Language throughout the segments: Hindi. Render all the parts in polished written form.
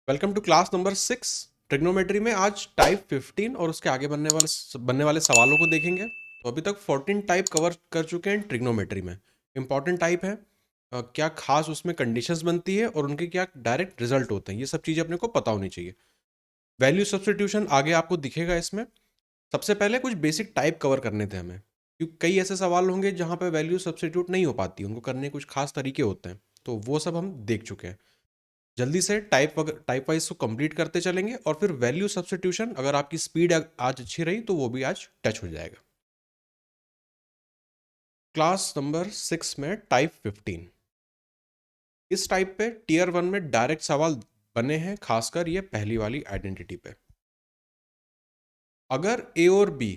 Welcome to class number 6 trigonometry में आज टाइप 15 और उसके आगे बनने वाले सवालों को देखेंगे। तो अभी तक 14 टाइप कवर कर चुके हैं ट्रिग्नोमेट्री में। इंपॉर्टेंट टाइप है, क्या खास उसमें कंडीशंस बनती है और उनके क्या डायरेक्ट रिजल्ट होते हैं, ये सब चीज़ें अपने को पता होनी चाहिए। वैल्यू सब्स्टिट्यूशन आगे आपको दिखेगा इसमें। सबसे पहले कुछ बेसिक टाइप कवर करने थे हमें, क्योंकि कई ऐसे सवाल होंगे जहाँ पे वैल्यू सब्स्टिट्यूट नहीं हो पाती, उनको करने के कुछ खास तरीके होते हैं, तो वो सब हम देख चुके हैं। जल्दी से टाइप वाइज को कंप्लीट करते चलेंगे और फिर वैल्यू सब्स्टिट्यूशन, अगर आपकी स्पीड आज अच्छी रही तो वो भी आज टच हो जाएगा। क्लास नंबर 6 में टाइप 15, इस टाइप पे टीयर 1 में डायरेक्ट सवाल बने हैं, खासकर ये पहली वाली आइडेंटिटी पे। अगर ए और बी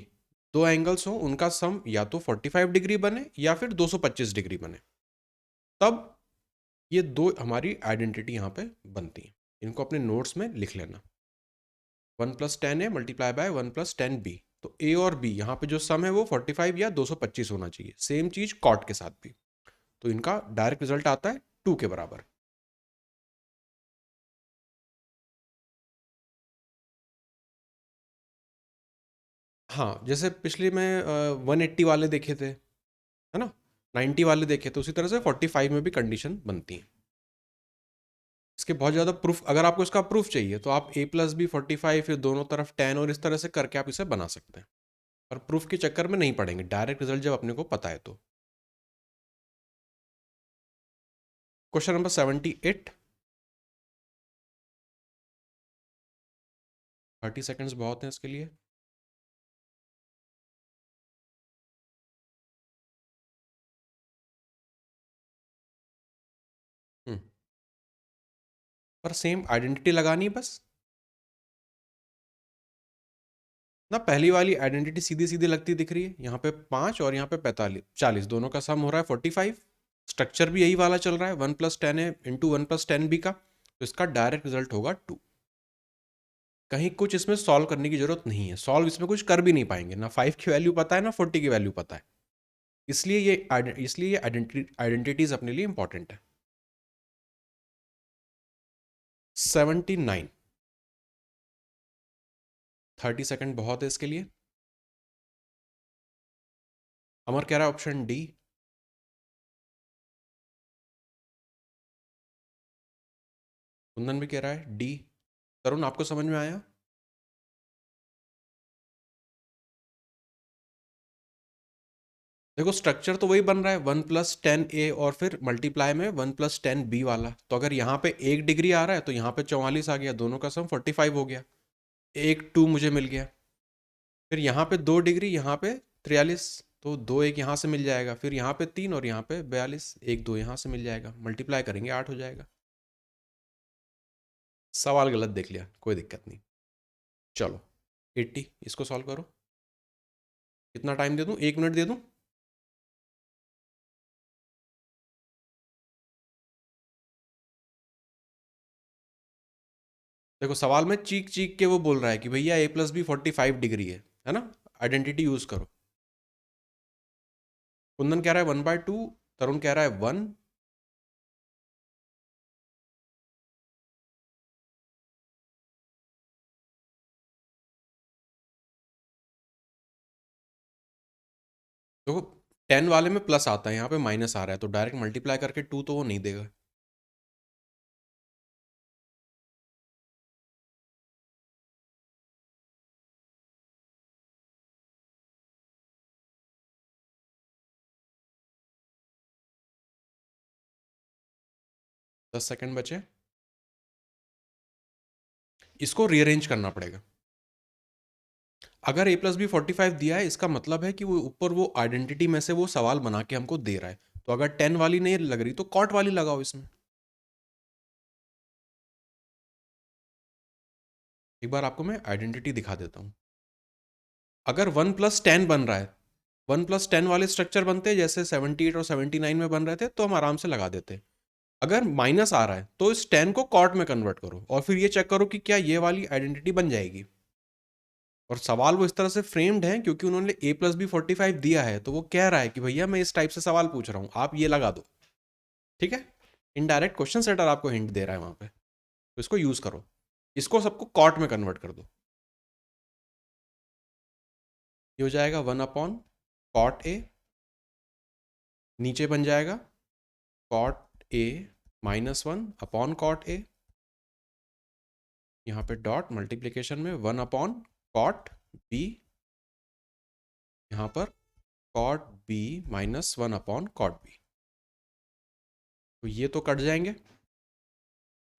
दो एंगल्स हो, उनका सम या तो 45 डिग्री बने या फिर 225 डिग्री बने, तब ये दो हमारी आइडेंटिटी यहाँ पे बनती है। इनको अपने नोट्स में लिख लेना। 1+10a multiply by 1+10b। तो a और b यहाँ पे जो सम है वो 45 या 225 होना चाहिए। सेम चीज कॉट के साथ भी। तो इनका डायरेक्ट रिजल्ट आता है 2 के बराबर। हाँ, जैसे पिछले में 180 वाले देखे थे, है ना, 90 वाले देखे, तो उसी तरह से 45 में भी कंडीशन बनती है। इसके बहुत ज़्यादा प्रूफ, अगर आपको इसका प्रूफ चाहिए तो आप a+b 45 फिर दोनों तरफ 10 और इस तरह से करके आप इसे बना सकते हैं, पर प्रूफ के चक्कर में नहीं पड़ेंगे, डायरेक्ट रिजल्ट जब अपने को पता है तो। Question number 78। 30 सेकेंड्स बहुत हैं इसके लिए। हम्म, पर सेम आइडेंटिटी लगानी है बस ना। पहली वाली आइडेंटिटी सीधी सीधी लगती दिख रही है, यहाँ पे 5 और यहाँ पे 45 दोनों का सम हो रहा है 45। स्ट्रक्चर भी यही वाला चल रहा है, 1+10a इंटू 1+10b का, तो इसका डायरेक्ट रिजल्ट होगा 2। कहीं कुछ इसमें सॉल्व करने की जरूरत नहीं है, सॉल्व इसमें कुछ कर भी नहीं पाएंगे, ना 5 की वैल्यू पता है ना 40 की वैल्यू पता है। इसलिए ये आइडेंटिटीज अपने लिए इंपॉर्टेंट है। 79। 30 सेकेंड बहुत है इसके लिए। अमर कह रहा है ऑप्शन डी। कुंदन भी कह रहा है डी। तरुण, आपको समझ में आया? देखो, स्ट्रक्चर तो वही बन रहा है 1+10a और फिर मल्टीप्लाई में 1+10b वाला। तो अगर यहाँ पे 1 डिग्री आ रहा है तो यहाँ पे 44 आ गया, दोनों का सम 45 हो गया। एक 2 मुझे मिल गया। फिर यहाँ पे 2 डिग्री, यहाँ पे 43, तो 2 एक यहाँ से मिल जाएगा। फिर यहाँ पे 3 और यहाँ पे 42, एक 2 यहाँ से मिल जाएगा, मल्टीप्लाई करेंगे 8 हो जाएगा। सवाल गलत देख लिया, कोई दिक्कत नहीं। चलो 80, इसको सॉल्व करो। कितना टाइम दे दूँ, 1 मिनट दे दूँ? देखो, सवाल में चीख चीख के वो बोल रहा है कि भैया a+b 45 डिग्री है ना, आइडेंटिटी यूज करो। कुंदन कह रहा है 1/2, तरुण कह रहा है 1। देखो, 10 वाले में प्लस आता है, यहाँ पे माइनस आ रहा है, तो डायरेक्ट मल्टीप्लाई करके 2 तो वो नहीं देगा। दस सेकंड बचे, इसको रीअरेंज करना पड़ेगा। अगर a+b 45 दिया है, इसका मतलब है कि वो ऊपर वो आइडेंटिटी में से वो सवाल बना के हमको दे रहा है। तो अगर 10 वाली नहीं लग रही तो कॉट वाली लगाओ इसमें। एक बार आपको मैं आइडेंटिटी दिखा देता हूँ। अगर 1+10 बन रहा है, 1+10 वाले स्ट्रक्चर बनते हैं जैसे 78 और 79 में बन रहे थे, तो हम आराम से लगा देते। अगर माइनस आ रहा है तो इस 10 को कॉट में कन्वर्ट करो और फिर ये चेक करो कि क्या ये वाली आइडेंटिटी बन जाएगी। और सवाल वो इस तरह से फ्रेम्ड है क्योंकि उन्होंने a+b 45 दिया है, तो वो कह रहा है कि भैया मैं इस टाइप से सवाल पूछ रहा हूँ, आप ये लगा दो। ठीक है, इनडायरेक्ट क्वेश्चन सेटर आपको हिंट दे रहा है वहां पे, तो इसको यूज करो। इसको सबको कॉट में कन्वर्ट कर दो। ये हो जाएगा 1 अपॉन कॉट ए, नीचे बन जाएगा cot A -1 upon cot A, यहाँ पे डॉट मल्टीप्लीकेशन में 1 अपॉन कॉट बी, यहाँ पर cot B -1 upon cot B. तो ये तो कट जाएंगे,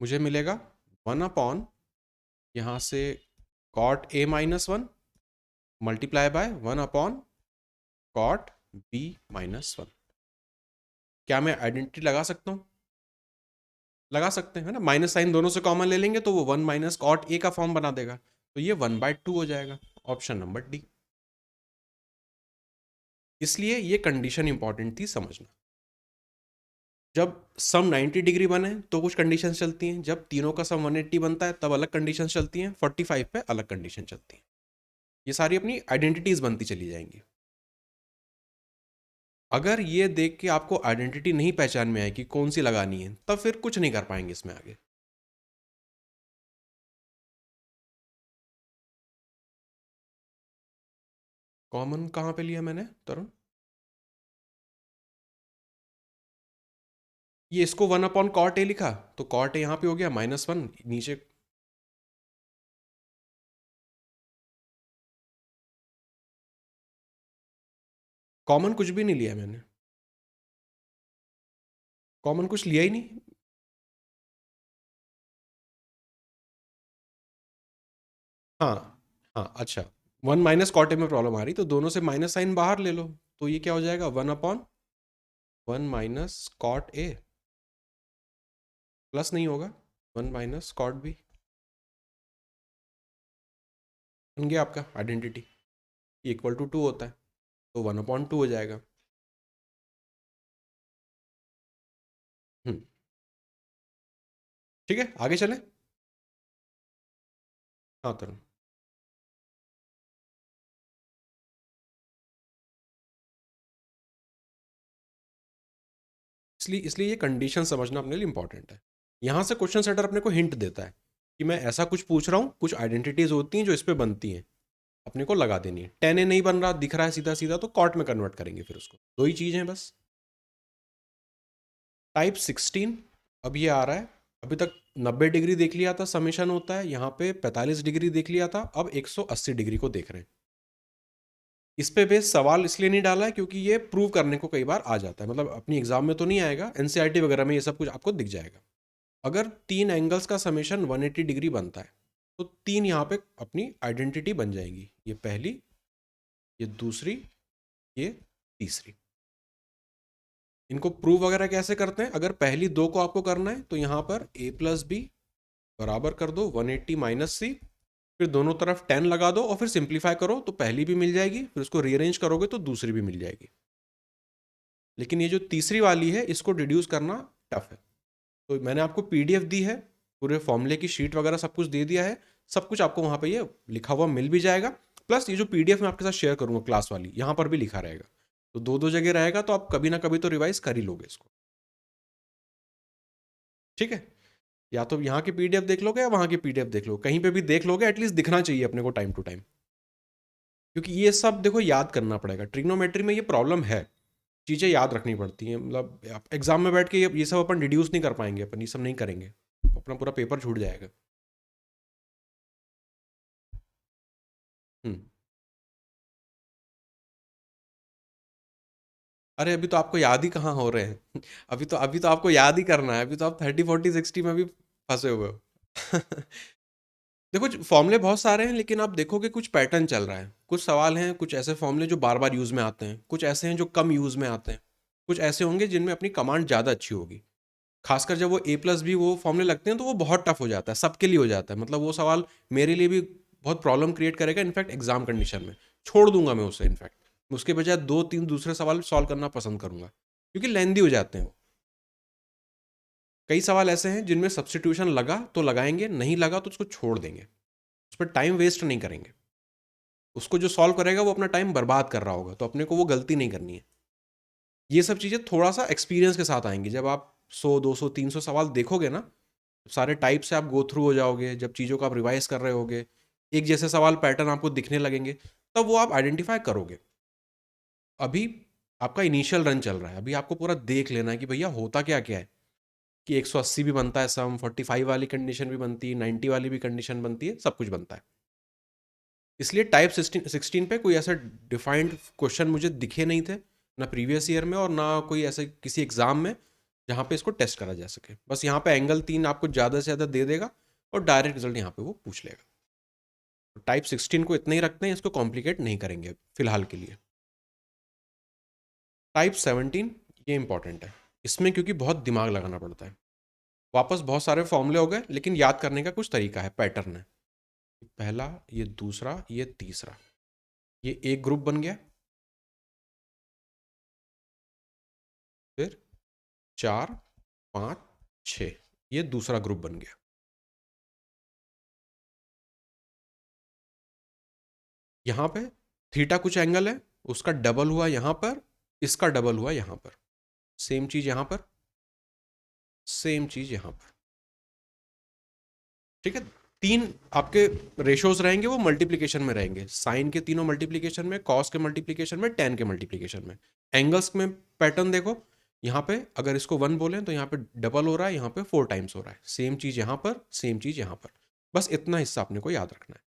मुझे मिलेगा 1 अपॉन यहाँ से cot A -1 multiply by 1 upon cot B -1। क्या मैं आइडेंटिटी लगा सकता हूँ? लगा सकते हैं ना, माइनस साइन दोनों से कॉमन ले लेंगे तो वो 1 माइनस कॉट ए का फॉर्म बना देगा, तो ये 1/2 हो जाएगा, ऑप्शन नंबर डी। इसलिए ये कंडीशन इंपॉर्टेंट थी समझना। जब सम 90 डिग्री बने तो कुछ कंडीशंस चलती हैं, जब तीनों का सम 180 बनता है तब अलग कंडीशंस चलती हैं, 45 पे अलग कंडीशन चलती हैं। ये सारी अपनी आइडेंटिटीज बनती चली जाएंगी। अगर ये देख के आपको आइडेंटिटी नहीं पहचान में आए कि कौन सी लगानी है, तब फिर कुछ नहीं कर पाएंगे इसमें आगे। कॉमन कहाँ पे लिया मैंने तरुण? ये इसको 1 अपॉन कॉट ए लिखा, तो कॉट ए यहाँ पे हो गया -1 नीचे। कॉमन कुछ भी नहीं लिया मैंने, कॉमन कुछ लिया ही नहीं। हाँ हाँ, अच्छा 1 माइनस कॉट ए में प्रॉब्लम आ रही, तो दोनों से माइनस साइन बाहर ले लो, तो ये क्या हो जाएगा 1 upon 1 minus cot A, plus नहीं होगा 1 माइनस कॉट बी, बन गया आपका आइडेंटिटी। इक्वल टू 2 होता है तो 1/2 हो जाएगा। हम्म, ठीक है, आगे चलें। हाँ तरुण, इसलिए इसलिए ये कंडीशन समझना अपने लिए इंपॉर्टेंट है। यहाँ से क्वेश्चन सेटर अपने को हिंट देता है कि मैं ऐसा कुछ पूछ रहा हूँ, कुछ आइडेंटिटीज होती हैं जो इस पे बनती हैं, अपने को लगा देनी है। 10A नहीं बन रहा दिख रहा है सीधा सीधा, तो कॉट में कन्वर्ट करेंगे फिर उसको। दो ही चीज़ हैं बस। टाइप 16 अब ये आ रहा है, अभी तक 90 डिग्री देख लिया था समेशन होता है, यहाँ पे 45 डिग्री देख लिया था, अब 180 डिग्री को देख रहे हैं। इस पे बेस सवाल इसलिए नहीं डाला है क्योंकि ये प्रूव करने को कई बार आ जाता है, मतलब अपनी एग्जाम में तो नहीं आएगा, एनसीईआरटी वगैरह में ये सब कुछ आपको दिख जाएगा। अगर 3 एंगल्स का समेशन 180 डिग्री बनता है तो 3 यहाँ पे अपनी आइडेंटिटी बन जाएंगी, ये पहली, ये दूसरी, ये तीसरी। इनको प्रूव वगैरह कैसे करते हैं? अगर पहली दो को आपको करना है तो यहाँ पर a प्लस बी बराबर कर दो 180 माइनस सी, फिर दोनों तरफ 10 लगा दो और फिर सिंप्लीफाई करो तो पहली भी मिल जाएगी, फिर उसको रीअरेंज करोगे तो दूसरी भी मिल जाएगी। लेकिन ये जो तीसरी वाली है इसको डिड्यूस करना टफ है, तो मैंने आपको पीडीएफ दी है, पूरे फॉर्मूले की शीट वगैरह सब कुछ दे दिया है, सब कुछ आपको वहाँ पे ये लिखा हुआ मिल भी जाएगा, प्लस ये जो पीडीएफ मैं आपके साथ शेयर करूँगा क्लास वाली, यहाँ पर भी लिखा रहेगा, तो दो दो जगह रहेगा, तो आप कभी ना कभी तो रिवाइज कर ही लोगे इसको। ठीक है, या तो यहाँ की पीडीएफ देख लोगे या वहाँ की पीडीएफ देख लो, कहीं पे भी देख लोगे, एटलीस्ट दिखना चाहिए अपने को टाइम टू टाइम, क्योंकि ये सब देखो याद करना पड़ेगा। ट्रिग्नोमेट्री में ये प्रॉब्लम है, चीज़ें याद रखनी पड़ती हैं, मतलब एग्जाम में बैठ के ये सब अपन डिड्यूस नहीं कर पाएंगे, अपन ये सब नहीं करेंगे, अपना पूरा पेपर छूट जाएगा। हम्म, अरे अभी तो आपको याद ही कहाँ हो रहे हैं अभी तो आपको याद ही करना है, अभी तो आप 30 40 60 में भी फंसे हुए हो देखो फॉर्मूले बहुत सारे हैं, लेकिन आप देखोगे कुछ पैटर्न चल रहा है, कुछ सवाल हैं, कुछ ऐसे फॉर्मूले जो बार बार यूज में आते हैं, कुछ ऐसे हैं जो कम यूज में आते हैं, कुछ ऐसे होंगे जिनमें अपनी कमांड ज़्यादा अच्छी होगी। खासकर जब वो ए प्लस बी वो फॉर्मूले लगते हैं तो वो बहुत टफ हो जाता है, सबके लिए हो जाता है, मतलब वो सवाल मेरे लिए भी बहुत प्रॉब्लम क्रिएट करेगा इनफैक्ट एग्जाम कंडीशन में, छोड़ दूंगा मैं उसे, इनफैक्ट उसके बजाय 2 3 दूसरे सवाल सॉल्व करना पसंद करूंगा, क्योंकि लेंदी हो जाते हैं। कई सवाल ऐसे हैं जिनमें सब्सटीट्यूशन लगा तो लगाएंगे, नहीं लगा तो उसको छोड़ देंगे, उस पर टाइम वेस्ट नहीं करेंगे, उसको जो सॉल्व करेगा वो अपना टाइम बर्बाद कर रहा होगा, तो अपने को वो गलती नहीं करनी है। ये सब चीज़ें थोड़ा सा एक्सपीरियंस के साथ आएंगी, जब आप 100 200 300 सवाल देखोगे ना, सारे टाइप से आप गो थ्रू हो जाओगे, जब चीज़ों को आप रिवाइज कर रहे होगे, एक जैसे सवाल पैटर्न आपको दिखने लगेंगे, तब वो आप आइडेंटिफाई करोगे। अभी आपका इनिशियल रन चल रहा है, अभी आपको पूरा देख लेना है कि भैया होता क्या क्या है, कि 180 भी बनता है, सम 45 वाली कंडीशन भी बनती है, 90 वाली भी कंडीशन बनती है, सब कुछ बनता है। इसलिए टाइप 16 पे कोई ऐसा डिफाइंड क्वेश्चन मुझे दिखे नहीं थे, ना प्रीवियस ईयर में और ना कोई ऐसे किसी एग्जाम में जहाँ पे इसको टेस्ट करा जा सके। बस यहाँ पे एंगल 3 आपको ज़्यादा से ज़्यादा दे देगा और डायरेक्ट रिजल्ट यहाँ पे वो पूछ लेगा। टाइप 16 को इतना ही रखते हैं, इसको कॉम्प्लिकेट नहीं करेंगे फिलहाल के लिए। टाइप 17 ये इंपॉर्टेंट है, इसमें क्योंकि बहुत दिमाग लगाना पड़ता है। वापस बहुत सारे फॉर्मूले हो गए, लेकिन याद करने का कुछ तरीका है, पैटर्न है। पहला, ये दूसरा, ये तीसरा, ये एक ग्रुप बन गया। फिर 4, 5, 6, ये दूसरा ग्रुप बन गया। यहाँ पे थीटा कुछ एंगल है, उसका डबल हुआ यहाँ पर, इसका डबल हुआ यहाँ पर, सेम चीज यहाँ पर, सेम चीज यहाँ पर। ठीक है, तीन आपके रेशोज रहेंगे, वो मल्टीप्लीकेशन में रहेंगे, साइन के तीनों मल्टीप्लीकेशन में, कॉस के मल्टीप्लीकेशन में, टेन के मल्टीप्लीकेशन में। एंगल्स में पैटर्न देखो, यहाँ पे अगर इसको 1 बोलें तो यहाँ पे डबल हो रहा है, यहाँ पे 4 टाइम्स हो रहा है, सेम चीज यहाँ पर, सेम चीज यहाँ पर। बस इतना हिस्सा अपने को याद रखना है।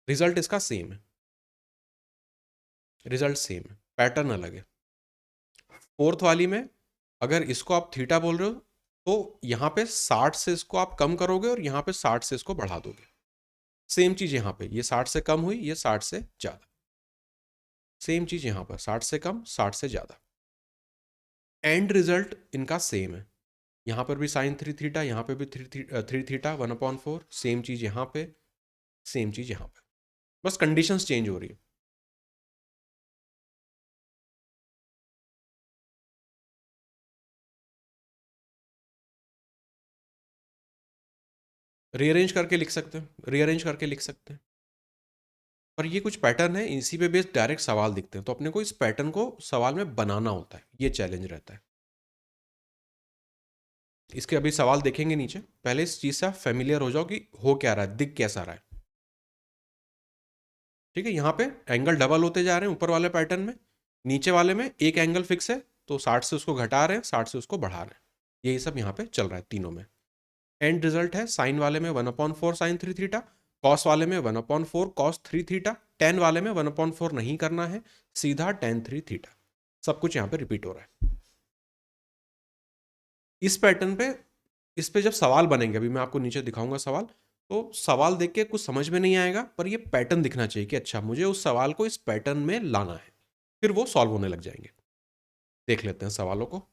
रिजल्ट इसका सेम है, रिजल्ट सेम है, पैटर्न अलग है। फोर्थ वाली में अगर इसको आप थीटा बोल रहे हो, तो यहाँ पे 60 से इसको आप कम करोगे और यहाँ पे 60 से इसको बढ़ा दोगे। सेम चीज यहाँ पे, ये 60 से कम हुई, ये 60 से ज्यादा। सेम चीज यहाँ पर, 60 से कम, 60 से ज्यादा। एंड रिजल्ट इनका सेम है, यहाँ पर भी साइन 3 थीटा, यहाँ पे भी 3 थीटा 1/4, सेम चीज यहाँ पे, सेम चीज यहाँ पे। बस कंडीशंस चेंज हो रही है। रीअरेंज करके लिख सकते हैं, रीअरेंज करके लिख सकते हैं। पर ये कुछ पैटर्न है, इसी पे बेस्ड डायरेक्ट सवाल दिखते हैं, तो अपने को इस पैटर्न को सवाल में बनाना होता है, ये चैलेंज रहता है। इसके अभी सवाल देखेंगे नीचे, पहले इस चीज से आप फेमिलियर हो जाओ कि हो क्या रहा है, दिख कैसा रहा है। ठीक है, यहाँ पे एंगल डबल होते जा रहे हैं ऊपर वाले पैटर्न में, नीचे वाले में एक एंगल फिक्स है, तो 60 से उसको घटा रहे हैं, 60 से उसको बढ़ा रहे हैं। यही सब यहाँ पे चल रहा है तीनों में। एंड रिजल्ट है साइन वाले में 1/4 साइन 3 थीटा, कॉस वाले में 1/4 कॉस 3 थीटा, टेन वाले में 1/4 नहीं करना है, सीधा टेन 3 थीटा। सब कुछ यहाँ पे रिपीट हो रहा है। इस पैटर्न पे, इस पे जब सवाल बनेंगे, अभी मैं आपको नीचे दिखाऊंगा सवाल, तो सवाल देख के कुछ समझ में नहीं आएगा, पर ये पैटर्न दिखना चाहिए कि अच्छा मुझे उस सवाल को इस पैटर्न में लाना है, फिर वो सॉल्व होने लग जाएंगे। देख लेते हैं सवालों को।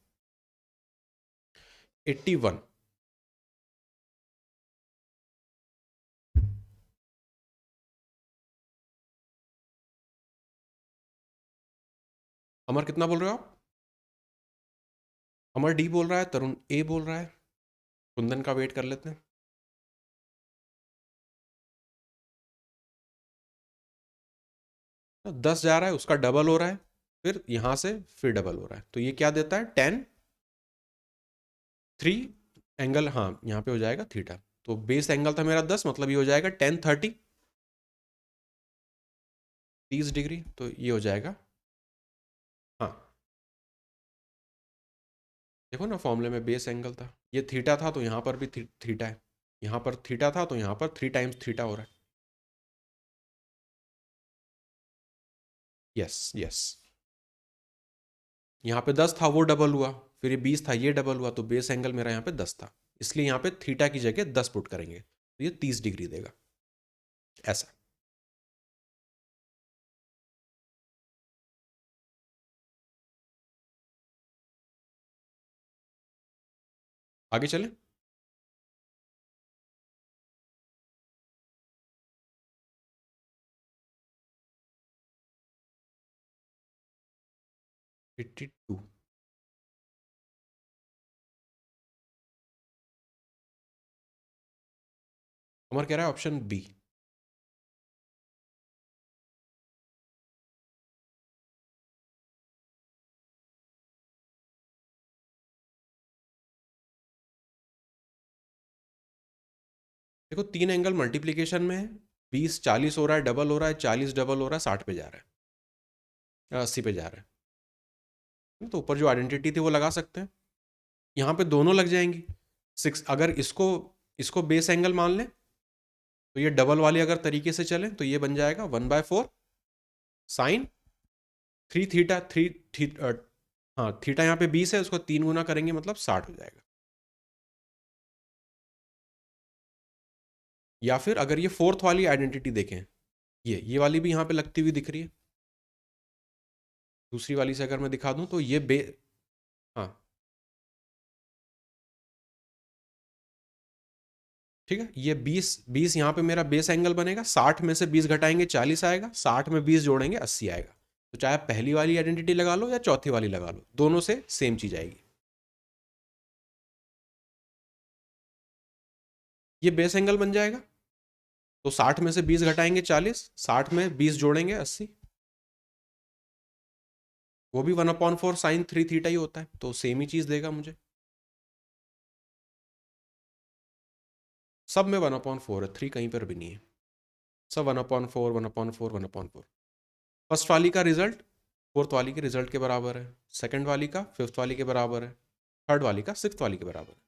81। अमर कितना बोल रहे हो आप? अमर डी बोल रहा है, तरुण ए बोल रहा है, कुंदन का वेट कर लेते हैं। 10 जा रहा है, उसका डबल हो रहा है, फिर यहां से फिर डबल हो रहा है, तो ये क्या देता है, 10 3 एंगल, हाँ यहाँ पे हो जाएगा थीटा। तो बेस एंगल था मेरा 10, मतलब ये हो जाएगा 10 30, 30 डिग्री, तो ये हो जाएगा। हाँ, देखो ना फॉर्मूले में बेस एंगल था, ये थीटा था तो यहाँ पर भी थीटा है, यहाँ पर थीटा था तो यहाँ पर 3 टाइम्स थीटा हो रहा है। यस यस, यहाँ पे 10 था वो डबल हुआ, फिर ये 20 था ये डबल हुआ, तो बेस एंगल मेरा यहाँ पे 10 था, इसलिए यहाँ पे थीटा की जगह 10 पुट करेंगे, तो ये 30 डिग्री देगा। ऐसा। आगे चले। 82। अमर कह रहा है ऑप्शन बी। देखो 3 एंगल मल्टीप्लीकेशन में है, 20 40 हो रहा है, डबल हो रहा है, 40 डबल हो रहा है, 60 पे जा रहा है, 80 पे जा रहा है। तो ऊपर जो आइडेंटिटी थी वो लगा सकते हैं, यहाँ पे दोनों लग जाएंगी। 6 अगर इसको इसको बेस एंगल मान लें तो ये डबल वाली अगर तरीके से चले तो ये बन जाएगा 1/4 साइन 3 थीटा हाँ थीटा यहाँ पे 20 है, उसको 3 गुना करेंगे मतलब 60 हो जाएगा। या फिर अगर ये फोर्थ वाली आइडेंटिटी देखें, ये वाली भी यहाँ पे लगती हुई दिख रही है, दूसरी वाली से अगर मैं दिखा दूं तो ये हाँ ठीक है, ये 20 यहाँ पे मेरा बेस एंगल बनेगा, 60 में से 20 घटाएंगे 40 आएगा, 60 में 20 जोड़ेंगे 80 आएगा। तो चाहे आप पहली वाली आइडेंटिटी लगा लो या चौथी वाली लगा लो, दोनों से सेम चीज आएगी। ये बेस एंगल बन जाएगा, तो 60 में से 20 घटाएंगे 40, 60 में 20 जोड़ेंगे 80, वो भी 1/4 साइन 3 थीटा ही होता है, तो सेम ही चीज देगा मुझे। सब में 1/4 है, 3 कहीं पर भी नहीं है, सब 1/4 1/4 1/4। फर्स्ट वाली का रिजल्ट फोर्थ वाली के रिजल्ट के बराबर है, सेकंड वाली का फिफ्थ वाली के बराबर है, थर्ड वाली का सिक्स्थ वाली के बराबर है।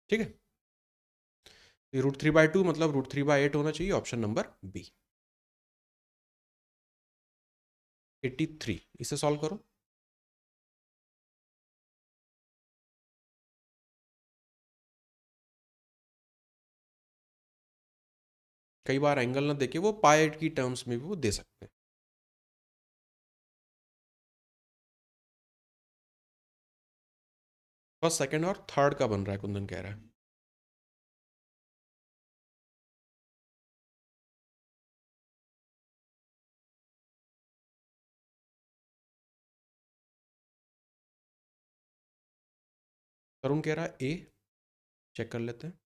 ठीक है, √3/2 मतलब √3/8 होना चाहिए, ऑप्शन नंबर बी। 83, इसे सॉल्व करो। कई बार एंगल ना देके वो पाई की टर्म्स में भी वो दे सकते हैं। फर्स्ट सेकंड और थर्ड का बन रहा है, कुंदन कह रहा है। तरुण कह रहा है ए, चेक कर लेते हैं।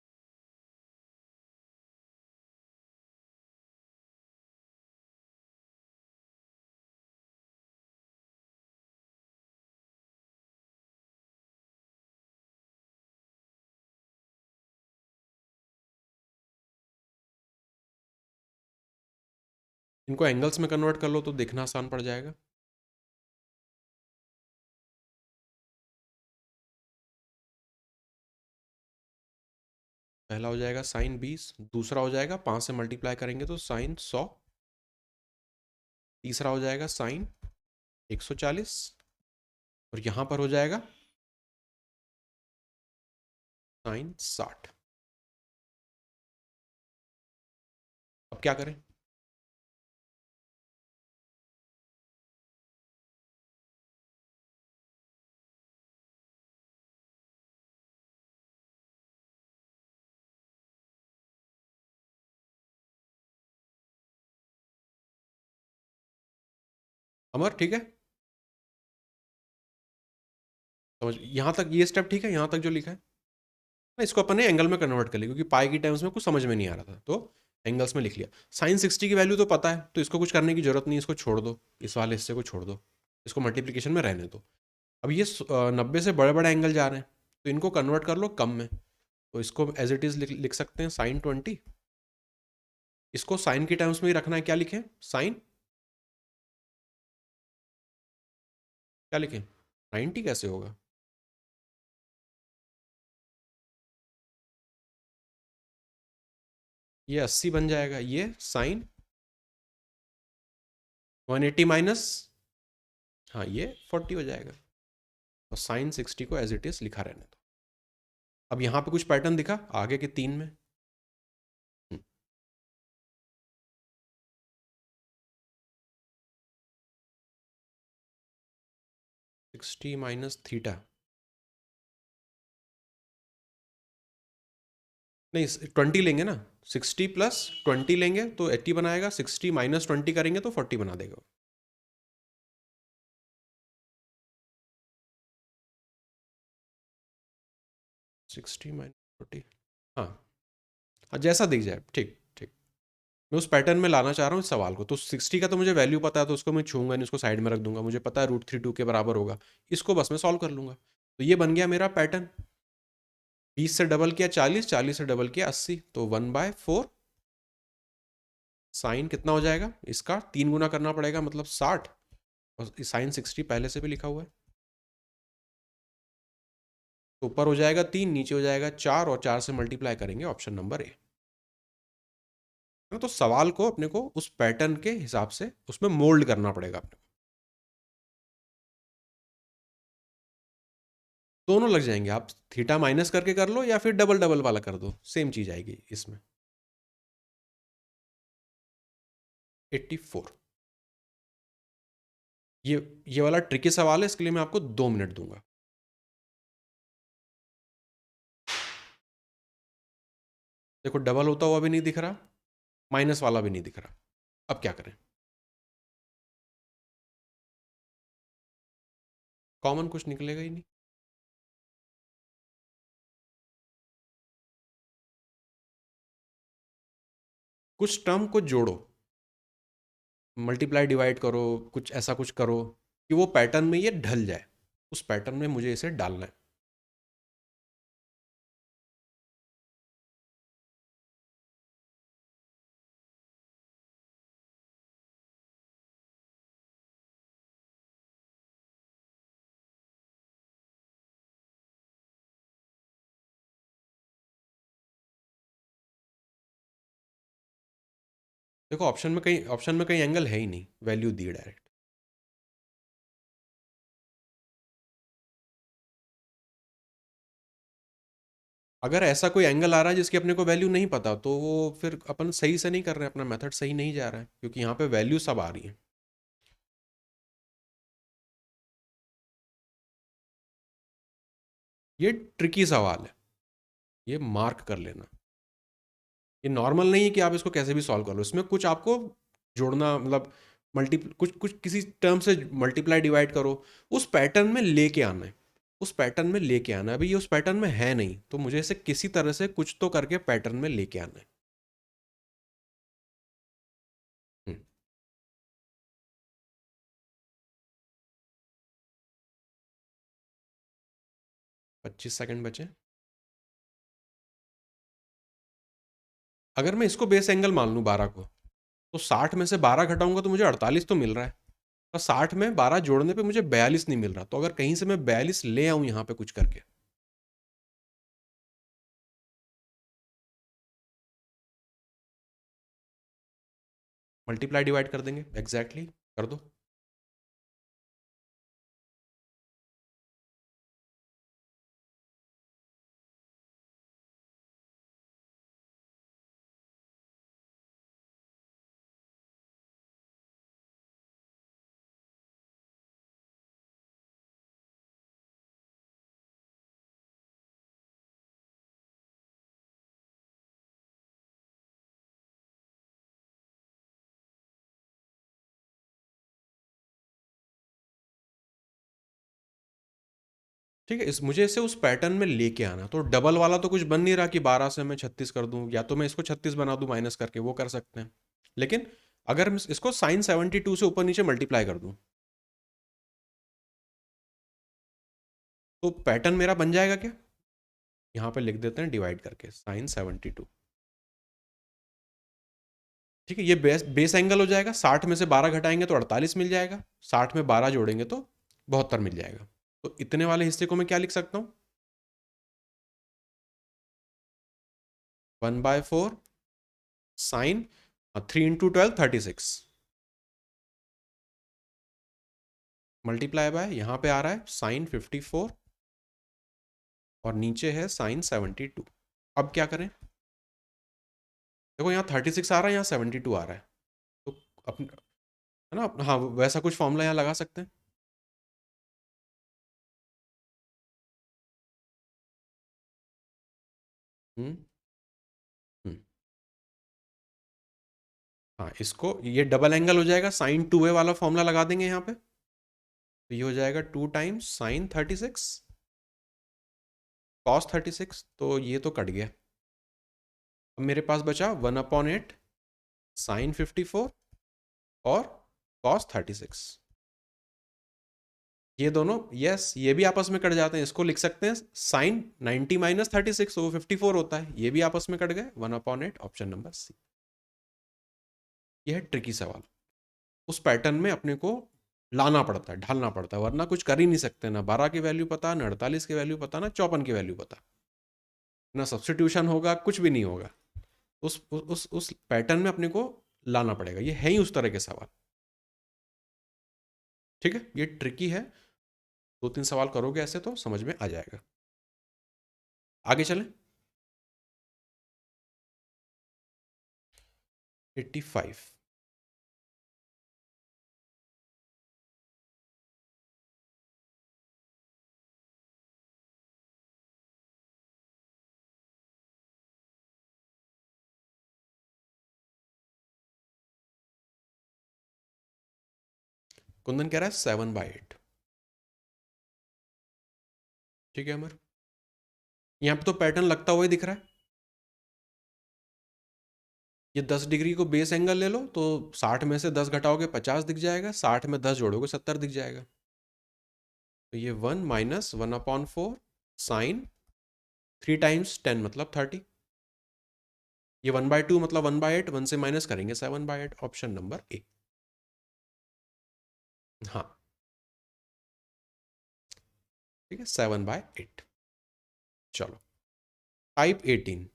इनको एंगल्स में कन्वर्ट कर लो तो देखना आसान पड़ जाएगा। पहला हो जाएगा साइन 20, दूसरा हो जाएगा 5 से मल्टीप्लाई करेंगे तो साइन 100, तीसरा हो जाएगा साइन 140, और यहां पर हो जाएगा साइन 60। अब क्या करें? अमर ठीक है, समझ यहां तक ये स्टेप ठीक है, यहां तक जो लिखा है ना इसको अपन ने एंगल में कन्वर्ट कर लिया, क्योंकि पाई की टर्म्स में कुछ समझ में नहीं आ रहा था तो एंगल्स में लिख लिया। साइन 60 की वैल्यू तो पता है, तो इसको कुछ करने की जरूरत नहीं, इसको छोड़ दो, इस वाले हिस्से को छोड़ दो, इसको मल्टीप्लीकेशन में रहने दो। अब ये 90 से बड़े बड़े एंगल जा रहे हैं, तो इनको कन्वर्ट कर लो कम में, तो इसको एज इट इज लिख सकते हैं साइन 20। इसको साइन की टर्म्स में ही रखना है, क्या लिखें? साइन क्या लिखें? 90 कैसे होगा? ये 80 बन जाएगा, ये साइन 180 माइनस, हाँ ये 40 हो जाएगा, और साइन 60 को एज इट इज लिखा रहने दो। अब यहाँ पे कुछ पैटर्न दिखा आगे के 3 में? 60 माइनस थीटा, नहीं 20 लेंगे ना, 60 प्लस 20 लेंगे तो 80 बनाएगा, 60 माइनस 20 करेंगे तो 40 बना देगा। 60 माइनस 40, हाँ हाँ जैसा दिख जाए, ठीक ठीक। मैं उस पैटर्न में लाना चाह रहा हूँ इस सवाल को, तो 60 का तो मुझे वैल्यू पता है, तो उसको मैं छूंगा नहीं, उसको साइड में रख दूंगा, मुझे पता है √32 के बराबर होगा, इसको बस मैं सॉल्व कर लूंगा। तो ये बन गया मेरा पैटर्न। 20 से डबल किया 40, 40 से डबल किया 80, तो 1/4 साइन कितना हो जाएगा इसका, 3 गुना करना पड़ेगा मतलब 60, और साइन 60 पहले से भी लिखा हुआ है। तो ऊपर हो जाएगा 3, नीचे हो जाएगा 4, और 4 से मल्टीप्लाई करेंगे, ऑप्शन नंबर ए। तो सवाल को अपने को उस पैटर्न के हिसाब से उसमें मोल्ड करना पड़ेगा अपने को। दोनों लग जाएंगे, आप थीटा माइनस करके कर लो या फिर डबल डबल वाला कर दो, सेम चीज आएगी इसमें। 84। ये वाला ट्रिकी सवाल है, इसके लिए मैं आपको 2 मिनट दूंगा। देखो डबल होता हुआ भी नहीं दिख रहा, माइनस वाला भी नहीं दिख रहा, अब क्या करें? कॉमन कुछ निकलेगा ही नहीं। कुछ टर्म को जोड़ो, मल्टीप्लाई डिवाइड करो, कुछ ऐसा कुछ करो कि वो पैटर्न में ये ढल जाए, उस पैटर्न में मुझे इसे डालना है। देखो ऑप्शन में कहीं एंगल है ही नहीं, वैल्यू दी डायरेक्ट। अगर ऐसा कोई एंगल आ रहा है जिसकी अपने को वैल्यू नहीं पता, तो वो फिर अपन सही से नहीं कर रहे हैं, अपना मेथड सही नहीं जा रहा है, क्योंकि यहाँ पे वैल्यू सब आ रही है। ये ट्रिकी सवाल है, ये मार्क कर लेना। ये नॉर्मल नहीं है कि आप इसको कैसे भी सॉल्व कर लो, इसमें कुछ आपको जोड़ना, मतलब मल्टी कुछ कुछ किसी टर्म से मल्टीप्लाई डिवाइड करो, उस पैटर्न में लेके आना है, उस पैटर्न में लेके आना है। अभी ये उस पैटर्न में है नहीं, तो मुझे इसे किसी तरह से कुछ तो करके पैटर्न में लेके आना है। हम्म, 25 सेकंड बचे। अगर मैं इसको बेस एंगल मान लूँ 12 को, तो 60 में से 12 घटाऊंगा तो मुझे 48 तो मिल रहा है, और 60 में 12 जोड़ने पे मुझे 42 नहीं मिल रहा। तो अगर कहीं से मैं 42 ले आऊं यहाँ पे कुछ करके, मल्टीप्लाई डिवाइड कर देंगे, एग्जैक्टली कर दो। ठीक है, इस मुझे इसे उस पैटर्न में लेके आना। तो डबल वाला तो कुछ बन नहीं रहा कि 12 से मैं 36 कर दूं, या तो मैं इसको 36 बना दूं माइनस करके, वो कर सकते हैं। लेकिन अगर मैं इसको साइन 72 से ऊपर नीचे मल्टीप्लाई कर दूं, तो पैटर्न मेरा बन जाएगा क्या? यहाँ पे लिख देते हैं डिवाइड करके साइन 72। ठीक है, ये बेस एंगल हो जाएगा। 60 में से 12 घटाएंगे तो 48 मिल जाएगा, 60 में 12 जोड़ेंगे तो 72 मिल जाएगा। तो इतने वाले हिस्से को मैं क्या लिख सकता हूँ? 1/4 साइन 3 × 12 36 मल्टीप्लाई बाय, यहाँ पे आ रहा है साइन 54, और नीचे है साइन 72। अब क्या करें? देखो यहाँ 36 आ रहा है, यहाँ 72 आ रहा है, तो अपन है ना, हाँ वैसा कुछ फॉर्मूला यहाँ लगा सकते हैं। हम्म हम्म हाँ, इसको ये डबल एंगल हो जाएगा, साइन 2a वाला फॉर्मूला लगा देंगे यहाँ पे, तो ये हो जाएगा 2 टाइम्स साइन 36 कॉस 36, तो ये तो कट गया। अब मेरे पास बचा 1/8 साइन 54 और कॉस 36। ये दोनों यस, ये भी आपस में कट जाते हैं, इसको लिख सकते हैं साइन 90 माइनस 36, वो 54 होता है, ये भी आपस में कट गए, 1/8, ऑप्शन नंबर सी। ये है ट्रिकी सवाल, उस पैटर्न में अपने को लाना पड़ता है, ढालना पड़ता है, वरना कुछ कर ही नहीं सकते, ना 12 की वैल्यू पता, ना 48 की वैल्यू पता, ना 54 की वैल्यू पता, ना सब्सटीट्यूशन होगा, कुछ भी नहीं होगा। उस पैटर्न में अपने को लाना पड़ेगा, ये है ही उस तरह के सवाल। ठीक है, ये ट्रिकी है, 2-3 सवाल करोगे ऐसे तो समझ में आ जाएगा। आगे चलें। 85। कुंदन कह रहा है 7/8। ठीक है अमर, यहाँ पे तो पैटर्न लगता हुआ ही दिख रहा है। ये 10 डिग्री को बेस एंगल ले लो तो 60 में से 10 घटाओगे 50 दिख जाएगा, 60 में 10 जोड़ोगे 70 दिख जाएगा। तो ये 1 माइनस 1/4 साइन 3 × 10 मतलब 30। ये 1/2 मतलब 1/8, 1 से माइनस करेंगे 7/8, ऑप्शन नंबर ए। हाँ ठीक है, 7/8। चलो टाइप 18।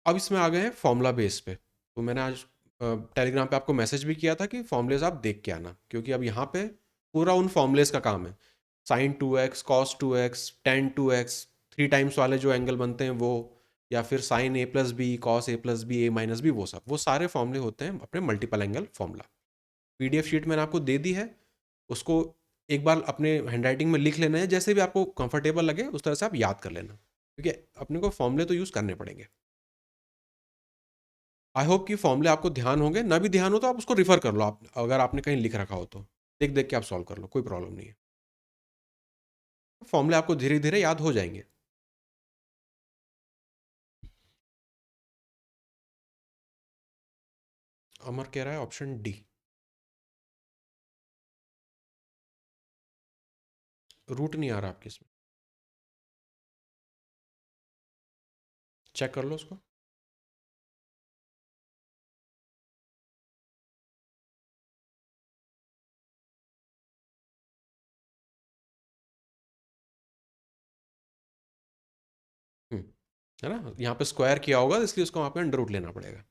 अब इसमें आ गए हैं फॉर्मूला बेस पे। तो मैंने आज टेलीग्राम पे आपको मैसेज भी किया था कि फॉर्मूलेज आप देख के आना, क्योंकि अब यहाँ पे पूरा उन फॉर्मूलेज का काम है। Sign 2x, cos 2x, ten 2x, 3 times वाले जो एंगल बनते हैं वो, या फिर sign a+b, cos a+b, a-b, वो सब, वो सारे फॉर्मूले होते हैं अपने multiple angle formula. PDF sheet मैंने आपको दे दी है, उसको एक बार अपने हैंडराइटिंग में लिख लेना है, जैसे भी आपको कंफर्टेबल लगे उस तरह से आप याद कर लेना, क्योंकि अपने को फॉर्मूले तो यूज़ करने पड़ेंगे। आई होप कि फॉर्मूले आपको ध्यान होंगे, ना भी ध्यान हो तो आप उसको रिफर कर लो, आप अगर आपने कहीं लिख रखा हो तो देख देख के आप सॉल्व कर लो, कोई प्रॉब्लम नहीं है। फॉर्मूले आपको धीरे धीरे याद हो जाएंगे। अमर कह रहा है ऑप्शन डी। रूट नहीं आ रहा आपके इसमें, चेक कर लो उसको। हम्म, है ना, यहाँ पे स्क्वायर किया होगा इसलिए उसको वहाँ पे अंडर रूट लेना पड़ेगा।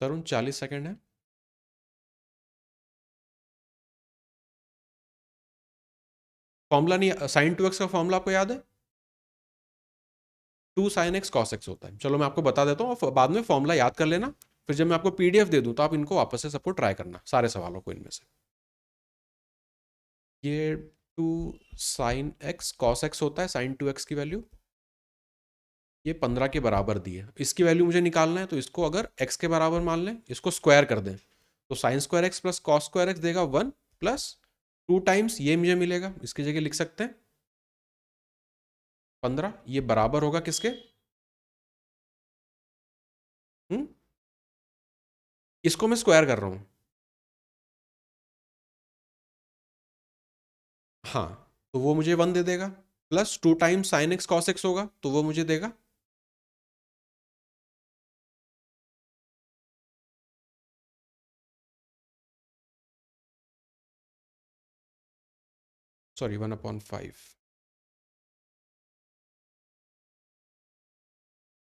तरुण 40 सेकेंड है। फॉर्मूला नहीं, साइन 2x का फॉर्मूला आपको याद है? 2 sin x cos x होता है। चलो मैं आपको बता देता हूँ, और बाद में फॉर्मूला याद कर लेना, फिर जब मैं आपको पीडीएफ दे दूँ तो आप इनको वापस से सबको ट्राई करना, सारे सवालों को इनमें से। ये 2 sin x cos x होता है, साइन 2x की वैल्यू ये 15 के बराबर दी है, इसकी वैल्यू मुझे निकालना है, तो इसको अगर x के बराबर मान लें, इसको स्क्वायर कर दें, तो sine square x plus cos square x देगा 1, प्लस 2 टाइम्स ये मुझे मिलेगा, इसकी जगह लिख सकते हैं 15, ये बराबर होगा किसके? हम्म, इसको मैं स्क्वायर कर रहा हूँ। हाँ, तो वो मुझे 1 दे देगा, plus 2 times sine x cos x होगा तो वो मुझे देगा, सॉरी 1/5,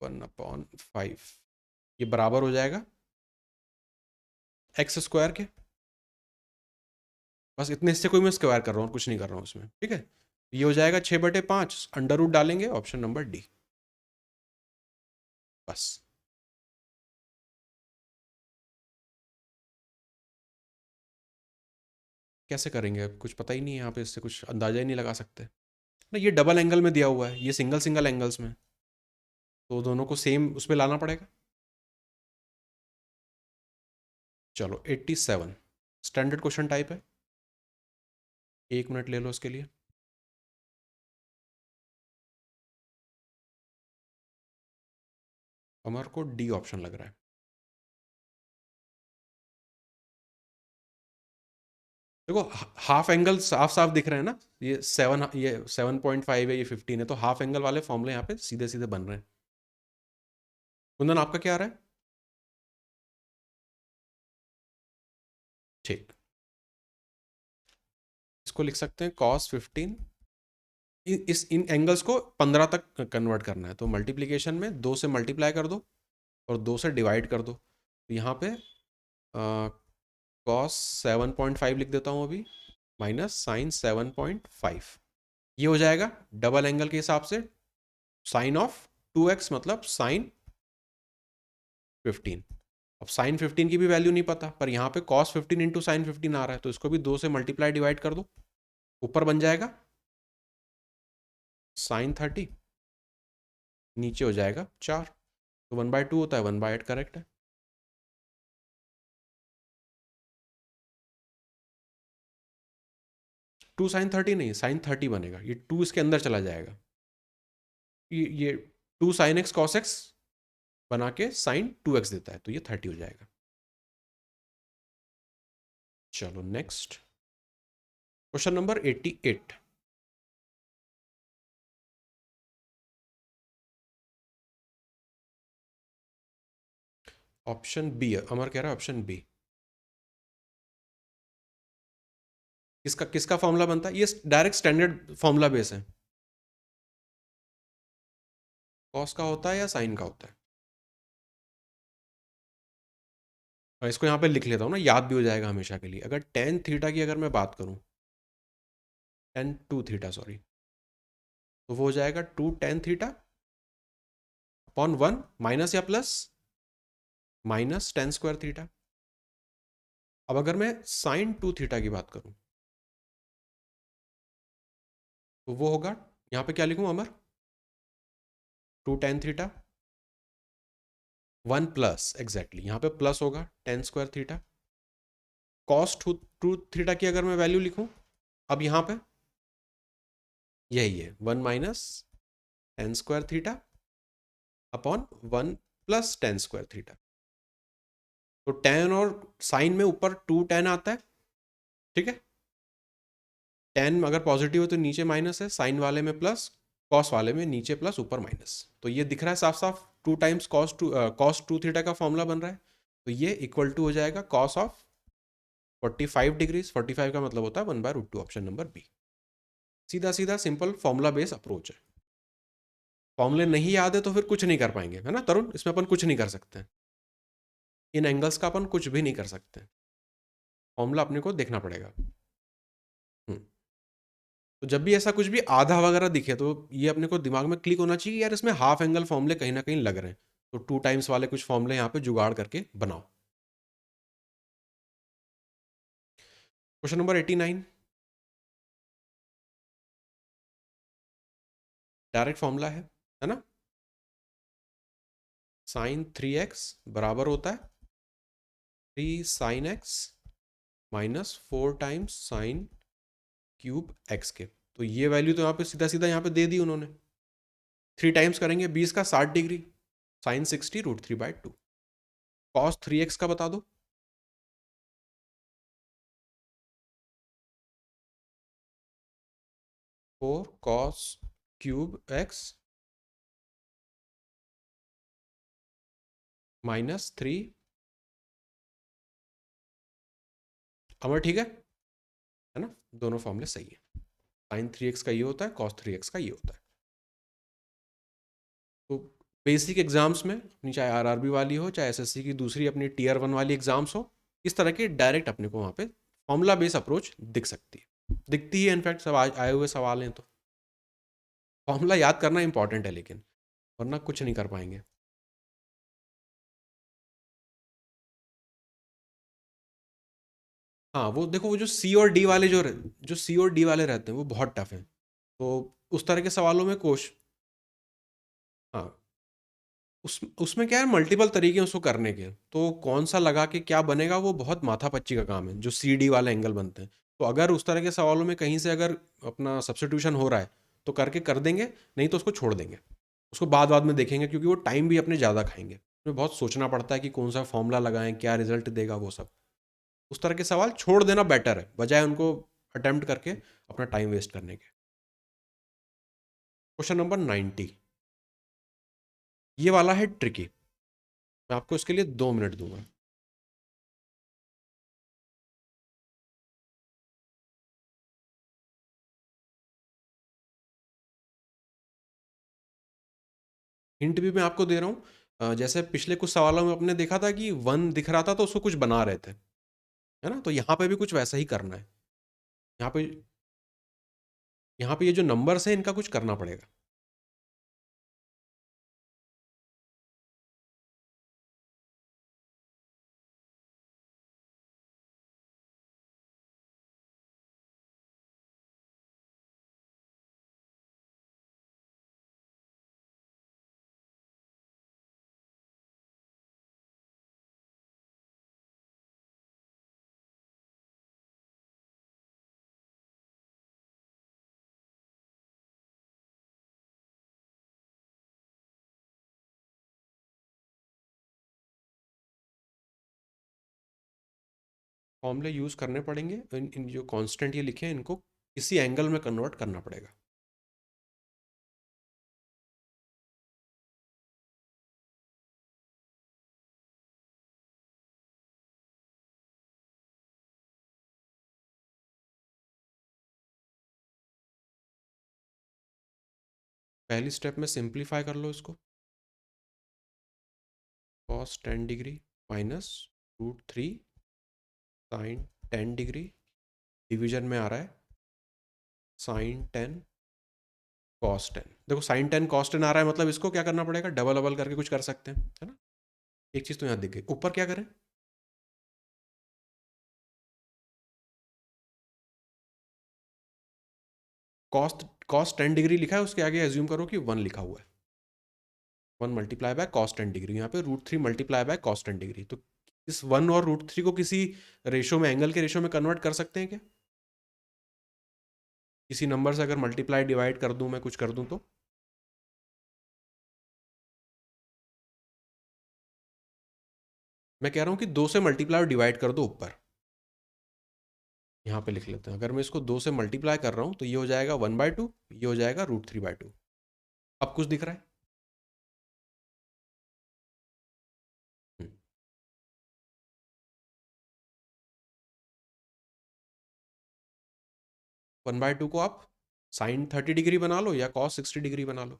1/5, ये बराबर हो जाएगा एक्स स्क्वायर के। बस इतने हिस्से को ही मैं स्क्वायर कर रहा हूँ, कुछ नहीं कर रहा हूँ उसमें। ठीक है, ये हो जाएगा 6/5, अंडर रूट डालेंगे, ऑप्शन नंबर डी। बस कैसे करेंगे, अब कुछ पता ही नहीं है यहाँ पे, इससे कुछ अंदाजा ही नहीं लगा सकते ना। ये डबल एंगल में दिया हुआ है, ये सिंगल सिंगल एंगल्स में, तो दोनों को सेम उस पर लाना पड़ेगा। चलो 87 स्टैंडर्ड क्वेश्चन टाइप है, 1 मिनट ले लो उसके लिए। अमर को डी ऑप्शन लग रहा है। देखो हाफ एंगल साफ साफ दिख रहे हैं ना, ये 7.5 है, ये 15 है, तो हाफ एंगल वाले फॉर्मूले यहाँ पे सीधे सीधे बन रहे हैं। कुंदन आपका क्या आ रहा है? ठीक, इसको लिख सकते हैं cos 15। इन एंगल्स को 15 तक कन्वर्ट करना है, तो मल्टीप्लीकेशन में 2 से मल्टीप्लाई कर दो और 2 से डिवाइड कर दो, तो यहाँ पे cos 7.5 लिख देता हूँ अभी, माइनस साइन 7.5। ये हो जाएगा डबल एंगल के हिसाब से साइन ऑफ 2x मतलब साइन 15। अब साइन 15 की भी वैल्यू नहीं पता, पर यहाँ पे cos 15 इंटू साइन 15 आ रहा है, तो इसको भी 2 से मल्टीप्लाई डिवाइड कर दो, ऊपर बन जाएगा साइन 30, नीचे हो जाएगा 4, तो 1/2 होता है, 1/8 करेक्ट है। टू साइन 30 नहीं, साइन 30 बनेगा, ये 2 इसके अंदर चला जाएगा, ये 2 साइन एक्स कॉस एक्स बना के साइन 2x देता है, तो ये 30 हो जाएगा। चलो next question number 88। Option B है, अमर कह रहा है ऑप्शन बी। किसका किसका फॉर्मूला बनता है? ये डायरेक्ट स्टैंडर्ड फॉर्मूला बेस है। कॉस का होता है या साइन का होता है? और इसको यहाँ पे लिख लेता हूँ ना, याद भी हो जाएगा हमेशा के लिए। अगर टेन थीटा की अगर मैं बात करूँ, टेन टू थीटा सॉरी, तो वो हो जाएगा 2 tan थीटा अपॉन 1 माइनस या plus minus ten square theta. अब अगर मैं साइन 2 थीटा की बात करूँ, तो वो होगा, यहाँ पे क्या लिखूँ अमर? 2 tan थीटा 1 प्लस, एग्जैक्टली यहाँ पे प्लस होगा ten square theta. Cos two theta की अगर मैं वैल्यू लिखूँ, अब यहाँ पे यही है 1 minus ten square theta upon 1 plus ten square theta. तो टेन और साइन में ऊपर 2 tan आता है, ठीक है। टेन अगर पॉजिटिव है तो नीचे माइनस है, साइन वाले में प्लस, कॉस वाले में नीचे प्लस ऊपर माइनस। तो ये दिख रहा है साफ साफ 2 टाइम्स cos 2 थीटा का फॉर्मूला बन रहा है, तो ये इक्वल टू हो जाएगा cos ऑफ 45 डिग्रीज। 45 का मतलब होता है 1/√2, ऑप्शन नंबर बी। सीधा सीधा सिंपल फॉर्मूला बेस अप्रोच है। फॉर्मूले नहीं याद है तो फिर कुछ नहीं कर पाएंगे, है ना तरुण? इसमें अपन कुछ नहीं कर सकते, इन एंगल्स का अपन कुछ भी नहीं कर सकते, फॉर्मूला अपने को देखना पड़ेगा। तो जब भी ऐसा कुछ भी आधा वगैरह दिखे, तो ये अपने को दिमाग में क्लिक होना चाहिए यार, इसमें हाफ एंगल फॉर्मूले कहीं ना कहीं लग रहे हैं, तो 2 टाइम्स वाले कुछ फॉर्मूले यहाँ पे जुगाड़ करके बनाओ। क्वेश्चन नंबर 89, डायरेक्ट फॉर्मूला है ना? साइन 3x बराबर होता है 3 sine x minus 4 times sine cube x के। तो ये वैल्यू तो यहाँ पे सीधा सीधा यहाँ पे दे दी उन्होंने। 3 टाइम्स करेंगे 20 का 60 डिग्री, साइन 60√3/2। कॉस 3x का बता दो। 4 cos क्यूब एक्स -3। अमर ठीक है ना? दोनों फॉर्मूले सही है। साइन 3x का ये होता है, cos 3x का ये होता है। तो बेसिक एग्जाम्स में अपनी, चाहे आरआरबी वाली हो चाहे एसएससी की दूसरी अपनी टीयर 1 वाली एग्जाम्स हो, इस तरह के डायरेक्ट अपने को वहाँ पे फॉर्मूला बेस अप्रोच दिख सकती है, दिखती है। इनफैक्ट सब आए हुए सवाल हैं, तो फॉर्मूला याद करना इंपॉर्टेंट है, लेकिन वरना कुछ नहीं कर पाएंगे। हाँ वो देखो, वो जो सी और डी वाले जो सी और डी वाले रहते हैं वो बहुत टफ हैं, तो उस तरह के सवालों में कोश हाँ, उसमें क्या है, मल्टीपल तरीके हैं उसको करने के, तो कौन सा लगा के क्या बनेगा वो बहुत माथापच्ची का काम है, जो सी डी वाले एंगल बनते हैं। तो अगर उस तरह के सवालों में कहीं से अगर अपना सब्स्टिट्यूशन हो रहा है तो करके कर देंगे, नहीं तो उसको छोड़ देंगे, उसको बाद बाद में देखेंगे, क्योंकि वो टाइम भी अपने ज़्यादा खाएंगे। उसमें बहुत सोचना पड़ता है कि कौन सा फॉर्मूला लगाएं, क्या रिजल्ट देगा वो सब। उस तरह के सवाल छोड़ देना बेटर है, बजाय उनको अटेम्प्ट करके अपना टाइम वेस्ट करने के। क्वेश्चन नंबर 90, ये वाला है ट्रिकी। मैं आपको इसके लिए 2 मिनट दूंगा। हिंट भी मैं आपको दे रहा हूँ। जैसे पिछले कुछ सवालों में आपने देखा था कि 1 दिख रहा था तो उसको कुछ बना रहे थे, है ना? तो यहाँ पे भी कुछ वैसा ही करना है। यहाँ पे ये जो नंबर्स हैं इनका कुछ करना पड़ेगा। फॉर्मूले यूज करने पड़ेंगे, इन जो कांस्टेंट ये लिखे हैं इनको किसी एंगल में कन्वर्ट करना पड़ेगा। पहली स्टेप में सिंप्लीफाई कर लो इसको। cos 10 degree minus √3 sin 10 degree, division में आ रहा है sin 10 cos 10। देखो sin 10 cos 10 आ रहा है, मतलब इसको क्या करना पड़ेगा, डबल डबल करके कुछ कर सकते हैं, है ना? एक चीज तो यहाँ दिख गई। ऊपर क्या करें? कॉस्ट cos 10 डिग्री लिखा है, उसके आगे एज्यूम करो कि 1 लिखा हुआ है। 1 मल्टीप्लाई बाय cos 10 डिग्री, यहाँ पे √3 मल्टीप्लाई बाय cos 10 डिग्री। तो इस 1 और √3 को किसी रेशो में, एंगल के रेशो में कन्वर्ट कर सकते हैं क्या? किसी नंबर से अगर मल्टीप्लाई डिवाइड कर दूं, मैं कुछ कर दूं तो मैं कह रहा हूं कि 2 से मल्टीप्लाई और डिवाइड कर दो ऊपर। यहाँ पे लिख लेते हैं, अगर मैं इसको 2 से मल्टीप्लाई कर रहा हूं तो ये हो जाएगा 1/2, ये हो जाएगा √3/2। अब कुछ दिख रहा है? 1/2 को आप साइन 30 डिग्री बना लो या कॉस 60 डिग्री बना लो।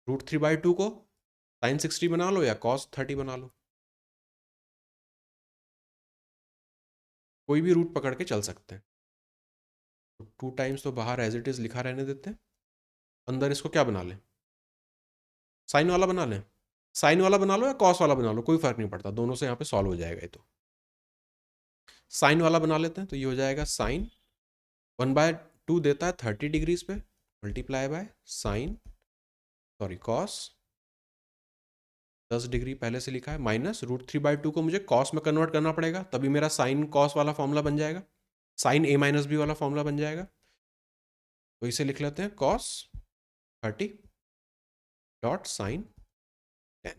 √3/2 को साइन 60 बना लो या कॉस 30 बना लो। कोई भी रूट पकड़ के चल सकते हैं। तो 2 टाइम्स तो बाहर एज इट इज लिखा रहने देते हैं, अंदर इसको क्या बना लें, साइन वाला बना लें। साइन वाला बना लो या कॉस वाला बना लो, कोई फर्क नहीं पड़ता, दोनों से यहाँ पे सॉल्व हो जाएगा ये तो। साइन वाला बना लेते हैं, तो ये हो जाएगा साइन 1/2 देता है 30 डिग्रीज पे, multiply by sine, sorry cos 10 degree पहले से लिखा है, माइनस √3/2 को मुझे कॉस में कन्वर्ट करना पड़ेगा, तभी मेरा साइन कॉस वाला फॉर्मूला बन जाएगा, साइन A-B वाला फॉर्मूला बन जाएगा। तो इसे लिख लेते हैं कॉस 30 डॉट साइन 10।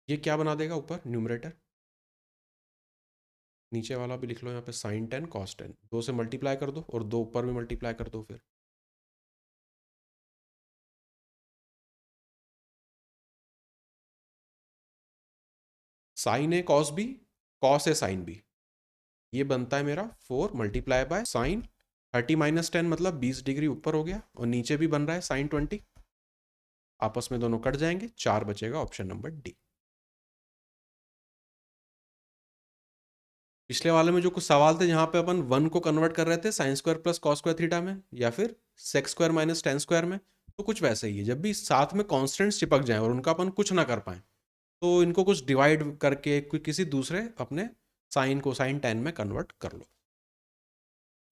ये क्या बना देगा ऊपर न्यूमरेटर, नीचे वाला भी लिख लो यहाँ पे साइन 10 कॉस 10। 2 से मल्टीप्लाई कर दो और 2 ऊपर भी मल्टीप्लाई कर दो। फिर sign A cos B, cos A sine B, ये बनता है मेरा 4 मल्टीप्लाई बाय साइन 30 माइनस 10, मतलब 20 डिग्री ऊपर हो गया, और नीचे भी बन रहा है साइन 20। आपस में दोनों कट जाएंगे, 4 बचेगा, ऑप्शन नंबर डी। पिछले वाले में जो कुछ सवाल थे जहां पे अपन 1 को कन्वर्ट कर रहे थे sine square plus cos square theta में, या फिर sex square minus ten square में, तो कुछ वैसे ही है। जब भी साथ में कॉन्स्टेंट्स चिपक जाए और उनका अपन कुछ ना कर पाए, तो इनको कुछ डिवाइड करके किसी दूसरे अपने साइन को साइन 10 में कन्वर्ट कर लो।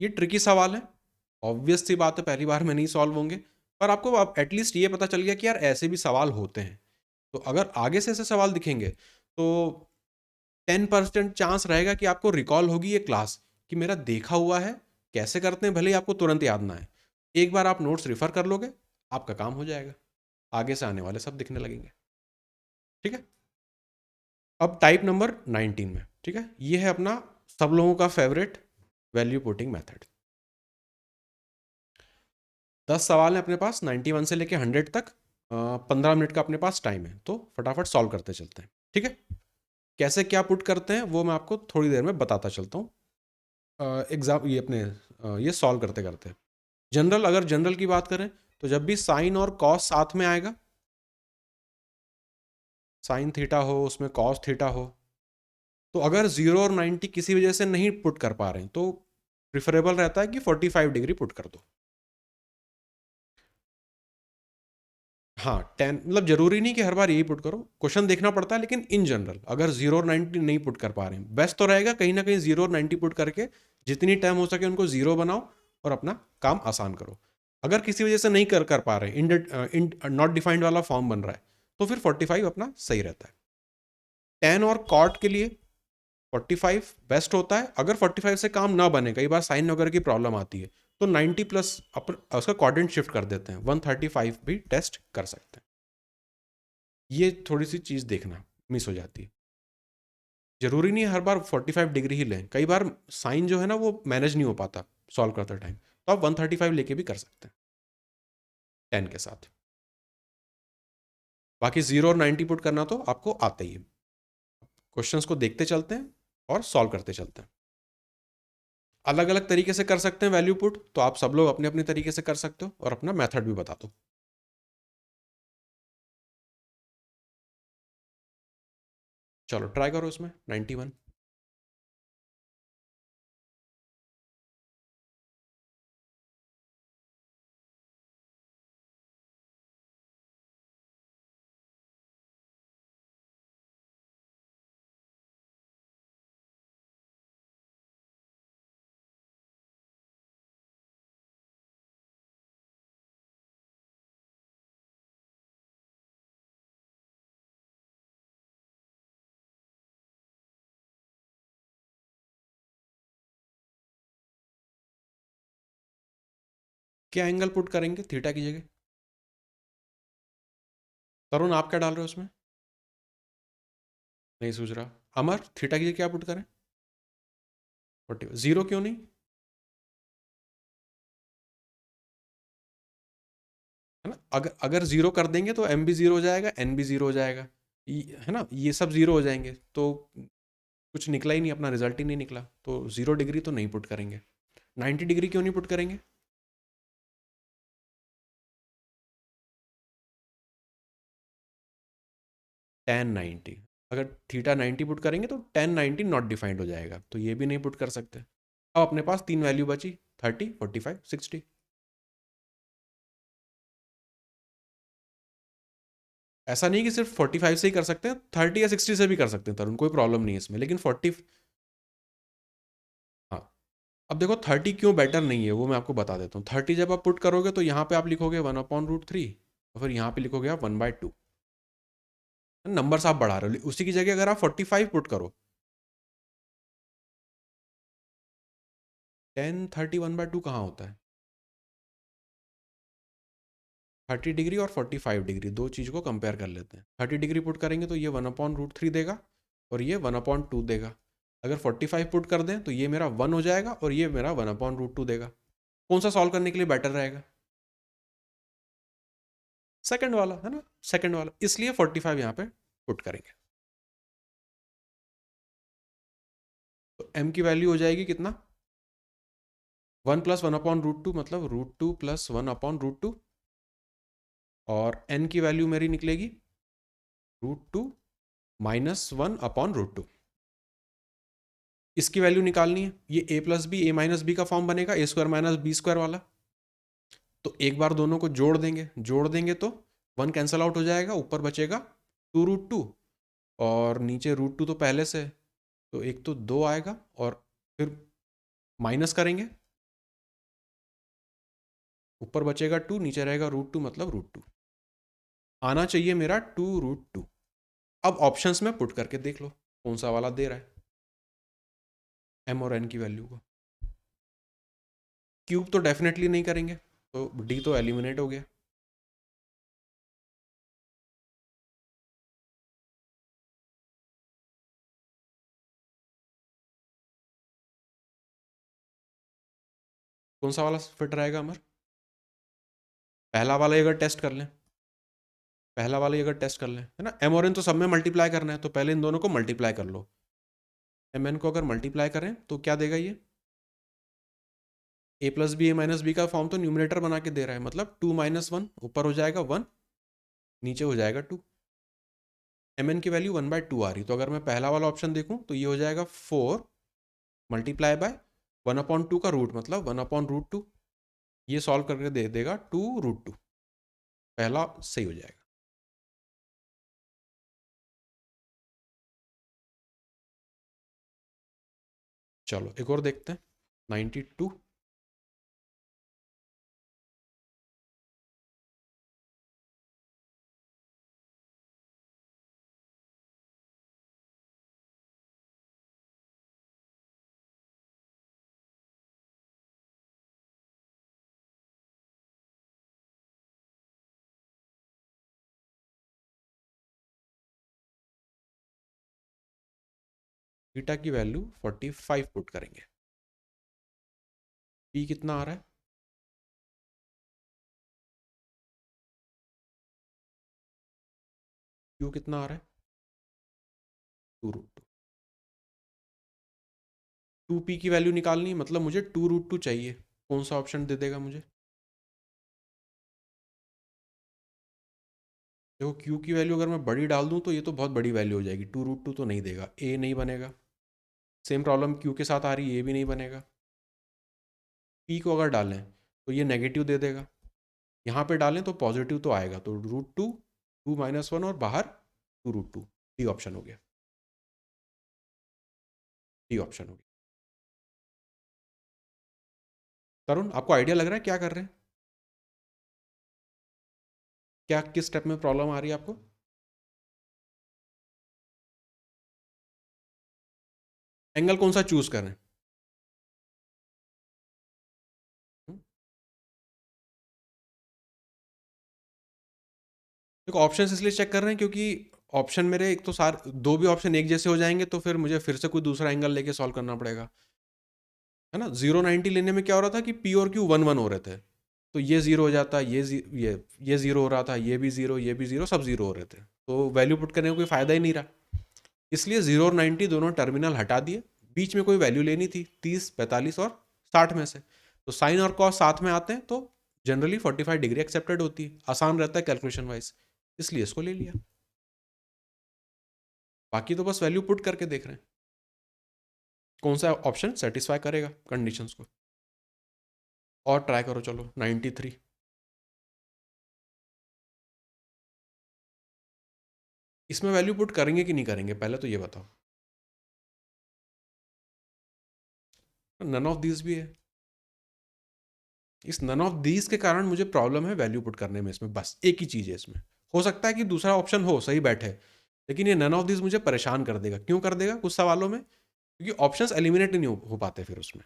ये ट्रिकी सवाल है, ऑब्वियस सी बात है, पहली बार में नहीं सॉल्व होंगे, पर आपको अब एटलीस्ट ये पता चल गया कि यार ऐसे भी सवाल होते हैं। तो अगर आगे से ऐसे सवाल दिखेंगे तो 10% चांस रहेगा कि आपको रिकॉल होगी ये क्लास, कि मेरा देखा हुआ है कैसे करते हैं, भले ही आपको तुरंत याद ना आए। एक बार आप नोट्स रिफर कर लोगे, आपका काम हो जाएगा, आगे से आने वाले सब दिखने लगेंगे। ठीक है। अब टाइप नंबर 19 में, ठीक है, ये है अपना सब लोगों का फेवरेट वैल्यू पुटिंग मेथड। 10 सवाल है अपने पास 91 से लेके 100 तक। 15 मिनट का अपने पास टाइम है, तो फटाफट सॉल्व करते चलते हैं, ठीक है। कैसे क्या पुट करते हैं वो मैं आपको थोड़ी देर में बताता चलता हूँ। एग्जाम ये अपने ये सॉल्व करते करते जनरल, अगर जनरल की बात करें तो जब भी साइन और कॉस साथ में आएगा, साइन थीटा हो उसमें कॉस थीटा हो, तो अगर 0 और 90 किसी वजह से नहीं पुट कर पा रहे हैं तो प्रिफरेबल रहता है कि 45 डिग्री पुट कर दो। हाँ 10, मतलब जरूरी नहीं कि हर बार यही पुट करो, क्वेश्चन देखना पड़ता है, लेकिन इन जनरल अगर 0 और 90 नहीं पुट कर पा रहे हैं, बेस्ट तो रहेगा कहीं ना कहीं 0 और 90 पुट करके जितनी टाइम हो सके उनको 0 बनाओ और अपना काम आसान करो। अगर किसी वजह से नहीं कर कर पा रहे हैं, नॉट डिफाइंड वाला फॉर्म बन रहा है, तो फिर 45 अपना सही रहता है। टेन और कॉट के लिए 45 बेस्ट होता है। अगर 45 से काम ना बने, कई बार साइन वगैरह की प्रॉब्लम आती है, तो 90 प्लस उसका क्वाड्रेंट शिफ्ट कर देते हैं, 135 भी टेस्ट कर सकते हैं। ये थोड़ी सी चीज़ देखना मिस हो जाती है। जरूरी नहीं है हर बार 45 डिग्री ही लें, कई बार साइन जो है ना वो मैनेज नहीं हो पाता सॉल्व करते टाइम, तो आप 135 लेके भी कर सकते हैं 10 के साथ। बाकी 0 और 90 पुट करना तो आपको आता ही है। क्वेश्चंस को देखते चलते हैं और सॉल्व करते चलते हैं। अलग अलग तरीके से कर सकते हैं वैल्यू पुट, तो आप सब लोग अपने अपने तरीके से कर सकते हो और अपना मेथड भी बता दो। चलो ट्राई करो इसमें 91। क्या एंगल पुट करेंगे थीटा की जगह? तरुण आप क्या डाल रहे हो उसमें? नहीं सूझ रहा। अमर थीटा की जगह क्या पुट करें? 40। जीरो क्यों नहीं? है ना, अगर अगर जीरो कर देंगे तो एम भी जीरो हो जाएगा, एन भी जीरो हो जाएगा, है ना, ये सब जीरो हो जाएंगे, तो कुछ निकला ही नहीं, अपना रिजल्ट ही नहीं निकला। तो 0 डिग्री तो नहीं पुट करेंगे। 90 डिग्री क्यों नहीं पुट करेंगे? 10 90, अगर थीटा 90 पुट करेंगे तो 10 90 नॉट डिफाइंड हो जाएगा, तो ये भी नहीं पुट कर सकते। अब अपने पास तीन वैल्यू बची, 30, 45, 60। ऐसा नहीं कि सिर्फ 45 से ही कर सकते हैं, 30 या 60 से भी कर सकते हैं तरुण, कोई प्रॉब्लम नहीं है इसमें, लेकिन 40। हाँ, अब देखो 30 क्यों बेटर नहीं है वो मैं आपको बता देता हूँ। 30 जब आप पुट करोगे तो यहाँ पे आप लिखोगे 1/√3, और फिर यहाँ पे लिखोगे आप 1/2। नंबर आप बढ़ा रहे हो, उसी की जगह अगर आप 45 पुट करो, 10 30 1/2 कहाँ होता है? 30 डिग्री और 45 डिग्री, दो चीज़ को कंपेयर कर लेते हैं। 30 डिग्री पुट करेंगे तो ये 1/√3 देगा और ये 1/2 देगा। अगर 45 पुट कर दें तो ये मेरा 1 हो जाएगा और ये मेरा 1/√2 देगा। कौन सा सॉल्व करने के लिए बेटर रहेगा? सेकंड वाला, है ना, सेकंड वाला, इसलिए 45 यहाँ पे पुट करेंगे। तो m की वैल्यू हो जाएगी कितना? 1 + 1/√2, मतलब √2 + 1/√2, और n की वैल्यू मेरी निकलेगी √2 - 1/√2। इसकी वैल्यू निकालनी है, ये a + b a - b का फॉर्म बनेगा, a² - b² वाला। तो एक बार दोनों को जोड़ देंगे तो 1 कैंसल आउट हो जाएगा, ऊपर बचेगा 2√2, और नीचे √2 तो पहले से, तो एक तो 2 आएगा, और फिर माइनस करेंगे, ऊपर बचेगा 2, नीचे रहेगा √2, मतलब √2 आना चाहिए मेरा 2√2। अब ऑप्शंस में पुट करके देख लो कौन सा वाला दे रहा है m और n की वैल्यू को। क्यूब तो डेफिनेटली नहीं करेंगे, तो d तो एलिमिनेट हो गया। कौन सा वाला फिट रहेगा अमर? पहला वाला ही अगर टेस्ट कर लें, पहला वाला ही अगर टेस्ट कर लें, है ना, एम और एन तो सब में मल्टीप्लाई करना है, तो पहले इन दोनों को मल्टीप्लाई कर लो। एम एन को अगर मल्टीप्लाई करें तो क्या देगा ये? ए प्लस बी ए माइनस बी का फॉर्म तो न्यूमिनेटर बना के दे रहा है, मतलब 2 - 1 ऊपर हो जाएगा 1, नीचे हो जाएगा 2। एम एन की वैल्यू 1/2 आ रही, तो अगर मैं पहला वाला ऑप्शन देखूं तो ये हो जाएगा 4 मल्टीप्लाई बाय 1/2 का रूट, मतलब 1/√2। ये सॉल्व करके दे देगा 2√2। पहला सही हो जाएगा। चलो एक और देखते हैं, 92। बीटा की वैल्यू 45 पुट करेंगे। पी कितना आ रहा है? क्यू कितना आ रहा है? 2√2। 2p की वैल्यू निकालनी है, मतलब मुझे 2√2 चाहिए। कौन सा ऑप्शन दे देगा मुझे? देखो q की वैल्यू अगर मैं बड़ी डाल दूं तो ये तो बहुत बड़ी वैल्यू हो जाएगी, 2√2 तो नहीं देगा, a नहीं बनेगा। सेम प्रॉब्लम q के साथ आ रही है, ये भी नहीं बनेगा। p को अगर डालें तो ये नेगेटिव दे देगा, यहाँ पे डालें तो पॉजिटिव तो आएगा, तो √2, 2 - 1 और बाहर 2√2। डी ऑप्शन हो गया, डी ऑप्शन हो गया। तरुण आपको आइडिया लग रहा है क्या कर रहे हैं? क्या किस स्टेप में प्रॉब्लम आ रही है आपको? एंगल कौन सा चूज करें? देखो ऑप्शन इसलिए चेक कर रहे हैं क्योंकि ऑप्शन मेरे एक तो सार दो भी ऑप्शन एक जैसे हो जाएंगे तो फिर मुझे फिर से कोई दूसरा एंगल लेके सॉल्व करना पड़ेगा, है ना। 0 90 लेने में क्या हो रहा था कि पी और क्यू 1 1 हो रहे थे, तो ये जीरो हो जाता, ये जीरो हो रहा था, ये भी जीरो, ये भी जीरो, सब जीरो हो रहे थे, तो वैल्यू पुट करने का कोई फायदा ही नहीं रहा। इसलिए 0 और 90 दोनों टर्मिनल हटा दिए, बीच में कोई वैल्यू लेनी थी 30 45 और 60 में से, तो साइन और कॉस साथ में आते हैं तो जनरली 45 डिग्री एक्सेप्टेड होती है, आसान रहता है कैलकुलेशन वाइज, इसलिए इसको ले लिया। बाकी तो बस वैल्यू पुट करके देख रहे हैं कौन सा ऑप्शन सेटिस्फाई करेगा कंडीशंस को। और ट्राई करो, चलो 93। इसमें वैल्यू पुट करेंगे कि नहीं करेंगे पहले तो ये बताओ। नन ऑफ दीज भी है, इस नन ऑफ दीज के कारण मुझे प्रॉब्लम है वैल्यू पुट करने में, इसमें बस एक ही चीज है इसमें। हो सकता है कि दूसरा ऑप्शन हो सही बैठे, लेकिन ये नन ऑफ दीज मुझे परेशान कर देगा। क्यों कर देगा? कुछ सवालों में क्योंकि ऑप्शंस एलिमिनेट नहीं हो पाते फिर उसमें।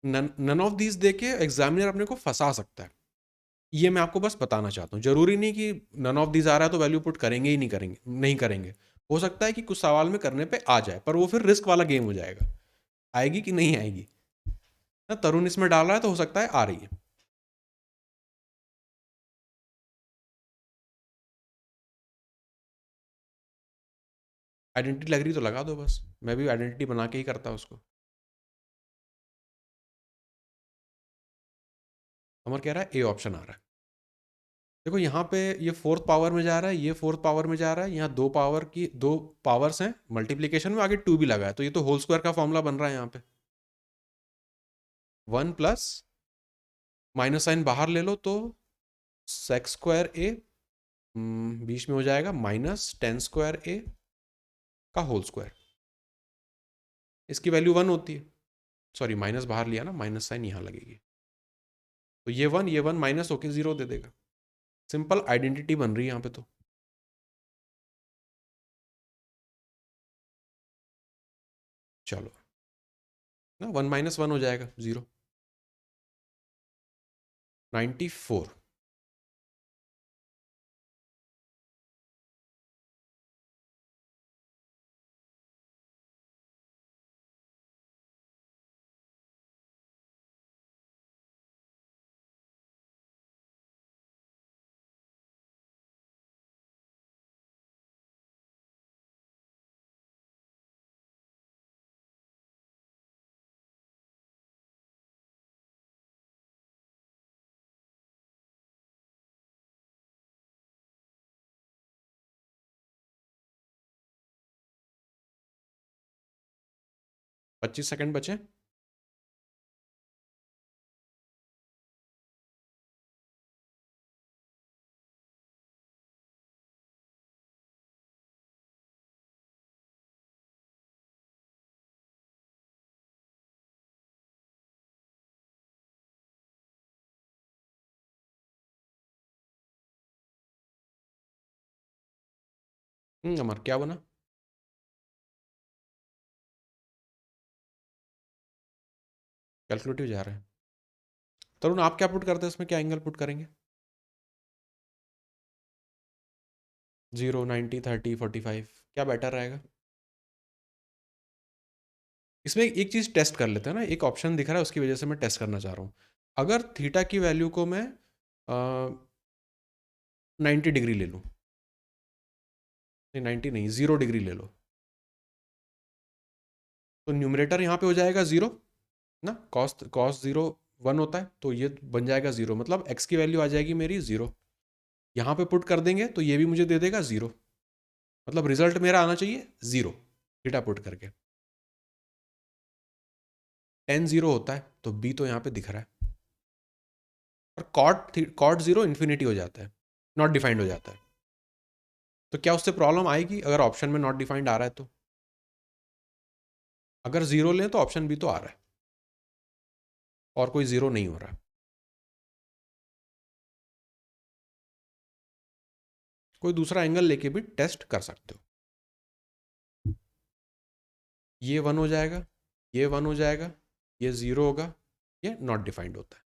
नन ऑफ दीज देके एग्जामिनर अपने को फंसा सकता है, ये मैं आपको बस बताना चाहता हूँ। जरूरी नहीं कि नन ऑफ दीज आ रहा है तो वैल्यू पुट करेंगे ही, नहीं करेंगे, नहीं करेंगे। हो सकता है कि कुछ सवाल में करने पे आ जाए, पर वो फिर रिस्क वाला गेम हो जाएगा, आएगी कि नहीं आएगी ना। तरुण इसमें डाल रहा है तो हो सकता है आ रही है। आइडेंटिटी लग रही तो लगा दो बस, मैं भी आइडेंटिटी बना के ही करता उसको। अमर कह रहा है ए ऑप्शन आ रहा है। देखो यहाँ पे ये फोर्थ पावर में जा रहा है, ये फोर्थ पावर में जा रहा है, यहाँ दो पावर की दो पावर्स हैं मल्टीप्लीकेशन में, आगे टू भी लगा है, तो ये तो होल स्क्वायर का फॉर्मूला बन रहा है यहाँ पे। 1 प्लस माइनस साइन बाहर ले लो तो सेक्स स्क्वायर ए, बीच में हो जाएगा -10 स्क्वायर ए का होल स्क्वायर। इसकी वैल्यू 1 होती है, सॉरी माइनस बाहर लिया ना, माइनस साइन यहाँ लगेगी, तो ये वन माइनस होके 0 दे देगा। सिंपल आइडेंटिटी बन रही है यहाँ पे तो। चलो ना, 1 - 1 हो जाएगा 0। 94। 25 सेकंड बचे। अमर क्या बना? कैलकुलेटिव जा रहा है। तरुण आप क्या पुट करते हैं इसमें, क्या एंगल पुट करेंगे? 0, 90, 30, 45, क्या बेटर रहेगा? इसमें एक चीज़ टेस्ट कर लेते हैं ना, एक ऑप्शन दिख रहा है उसकी वजह से मैं टेस्ट करना चाह रहा हूँ। अगर थीटा की वैल्यू को मैं 90 डिग्री ले लूँ, नहीं 90 नहीं, 0 डिग्री ले लो, तो न्यूमरेटर यहाँ पे हो जाएगा 0 ना, कॉस कॉस 0 1 होता है, तो ये बन जाएगा 0, मतलब x की वैल्यू आ जाएगी मेरी 0। यहाँ पे पुट कर देंगे तो ये भी मुझे दे देगा 0, मतलब रिजल्ट मेरा आना चाहिए 0 थीटा पुट करके। टेन 0 होता है तो b तो यहाँ पे दिख रहा है, और कॉट 0 इन्फिनिटी हो जाता है, नॉट डिफाइंड हो जाता है। तो क्या उससे प्रॉब्लम आएगी अगर ऑप्शन में नॉट डिफाइंड आ रहा है तो? अगर 0 लें तो ऑप्शन बी तो आ रहा है और कोई 0 नहीं हो रहा। कोई दूसरा एंगल लेके भी टेस्ट कर सकते हो। ये 1 हो जाएगा, ये 1 हो जाएगा, ये 0 होगा, ये नॉट डिफाइंड होता है।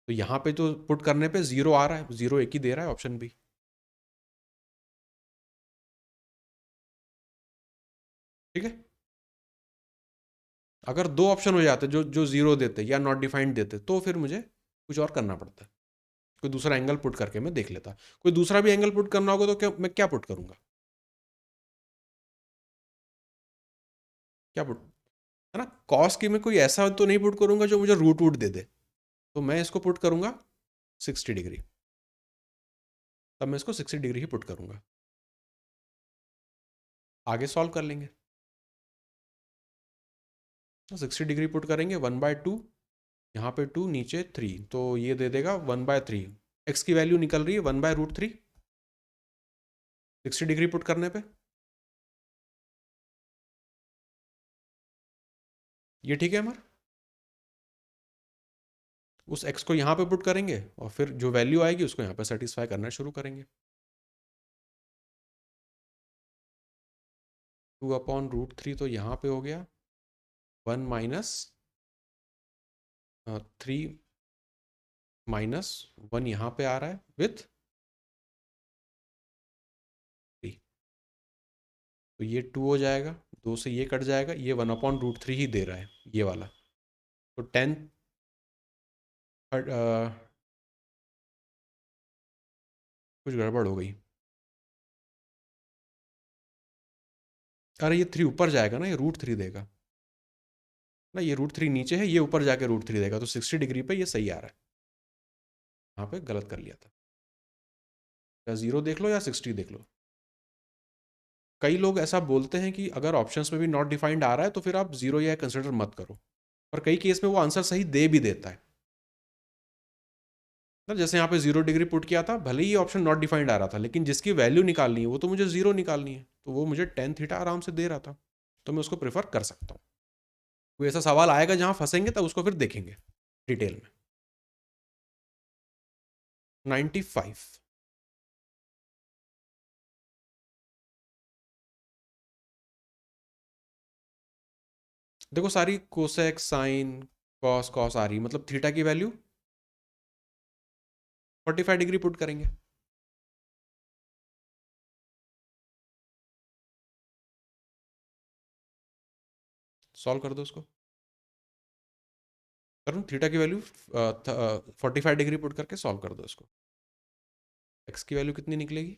तो यहाँ पे तो पुट करने पे 0 आ रहा है, 0 एक ही दे रहा है ऑप्शन बी। ठीक है। अगर दो ऑप्शन हो जाते जो जो 0 देते या नॉट डिफाइंड देते तो फिर मुझे कुछ और करना पड़ता, कोई दूसरा एंगल पुट करके मैं देख लेता। कोई दूसरा भी एंगल पुट करना होगा तो क्या मैं क्या पुट करूंगा? क्या पुट, है ना, कॉस की मैं कोई ऐसा तो नहीं पुट करूंगा जो मुझे रूट वूट दे दे, तो मैं इसको पुट करूंगा 60 डिग्री। तब मैं इसको 60 डिग्री ही पुट करूंगा। आगे सॉल्व कर लेंगे। 60 डिग्री पुट करेंगे, 1/2, यहाँ पे 2 नीचे 3, तो ये दे देगा 1/3। एक्स की वैल्यू निकल रही है 1/√3 60 डिग्री पुट करने पे। ये ठीक है हमारा। उस x को यहाँ पे पुट करेंगे और फिर जो वैल्यू आएगी उसको यहाँ पे सेटिस्फाई करना शुरू करेंगे। 2/√3 तो यहाँ पे हो गया, 1 - 3 - 1 यहाँ पे आ रहा है विथ 3, तो ये 2 हो जाएगा, 2 से ये कट जाएगा, ये 1/√3 ही दे रहा है ये वाला। तो 10 कुछ गड़बड़ हो गई। अरे ये 3 ऊपर जाएगा ना, ये √3 देगा ना, ये √3 नीचे है, ये ऊपर जाके √3 देगा, तो 60 डिग्री पे ये सही आ रहा है। यहाँ पे गलत कर लिया था, या 0 देख लो या 60 देख लो। कई लोग ऐसा बोलते हैं कि अगर ऑप्शंस में भी नॉट डिफाइंड आ रहा है तो फिर आप 0 या कंसिडर मत करो, और कई केस में वो आंसर सही दे भी देता है ना। जैसे यहाँ पे 0 डिग्री पुट किया था, भले ही ऑप्शन नॉट डिफाइंड आ रहा था, लेकिन जिसकी वैल्यू निकालनी है वो तो मुझे 0 निकालनी है, तो वो मुझे टेन थीटा आराम से दे रहा था, तो मैं उसको प्रेफर कर सकता हूँ। कोई ऐसा सवाल आएगा जहाँ फंसेंगे तब उसको फिर देखेंगे डिटेल में। 95। देखो सारी कोसेक साइन कॉस कॉस आ रही, मतलब थीटा की वैल्यू 45 डिग्री पुट करेंगे। सॉल्व कर दो उसको। करूँ थीटा की वैल्यू 45 डिग्री पुट करके सॉल्व कर दो इसको। एक्स की वैल्यू कितनी निकलेगी?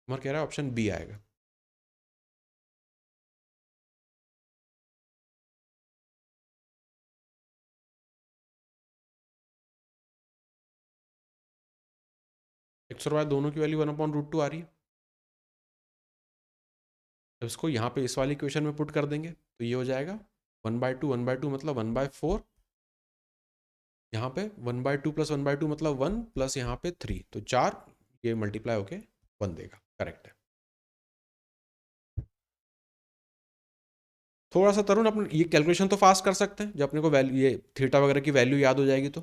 हमारा कह रहा है ऑप्शन बी आएगा। एक्स और वाई दोनों की वैल्यू 1/√2 आ रही है। जब इसको यहाँ पे इस वाली इक्वेशन में पुट कर देंगे तो ये हो जाएगा 1/2 मतलब 1/4, यहाँ पे 1/2 प्लस 1/2 मतलब 1 प्लस यहाँ पे 3, तो 4, ये मल्टीप्लाई होके 1 देगा। करेक्ट है। थोड़ा सा तरुण अपन ये कैलकुलेशन तो फास्ट कर सकते हैं, जब अपने को वैल्यू ये थीटा वगैरह की वैल्यू याद हो जाएगी तो,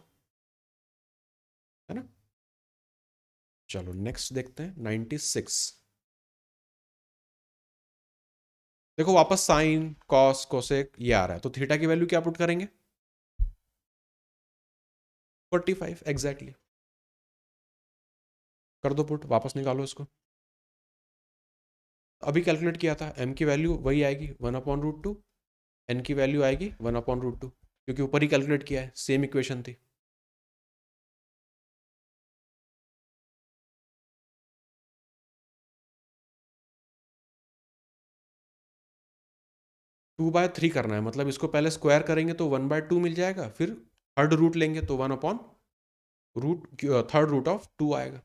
है ना। चलो नेक्स्ट देखते हैं 96। देखो वापस साइन कॉस कोसेक ये आ रहा है, तो थीटा की वैल्यू क्या पुट करेंगे? 45 एग्जैक्टली। कर दो पुट, वापस निकालो इसको। अभी कैलकुलेट किया था, m की वैल्यू वही आएगी 1/√2, n की वैल्यू आएगी 1/√2, क्योंकि ऊपर ही कैलकुलेट किया है, सेम इक्वेशन थी। टू बाय थ्री करना है, मतलब इसको पहले स्क्वायर करेंगे तो 1/2 मिल जाएगा, फिर थर्ड रूट लेंगे तो 1/रूट थर्ड रूट ऑफ 2 आएगा।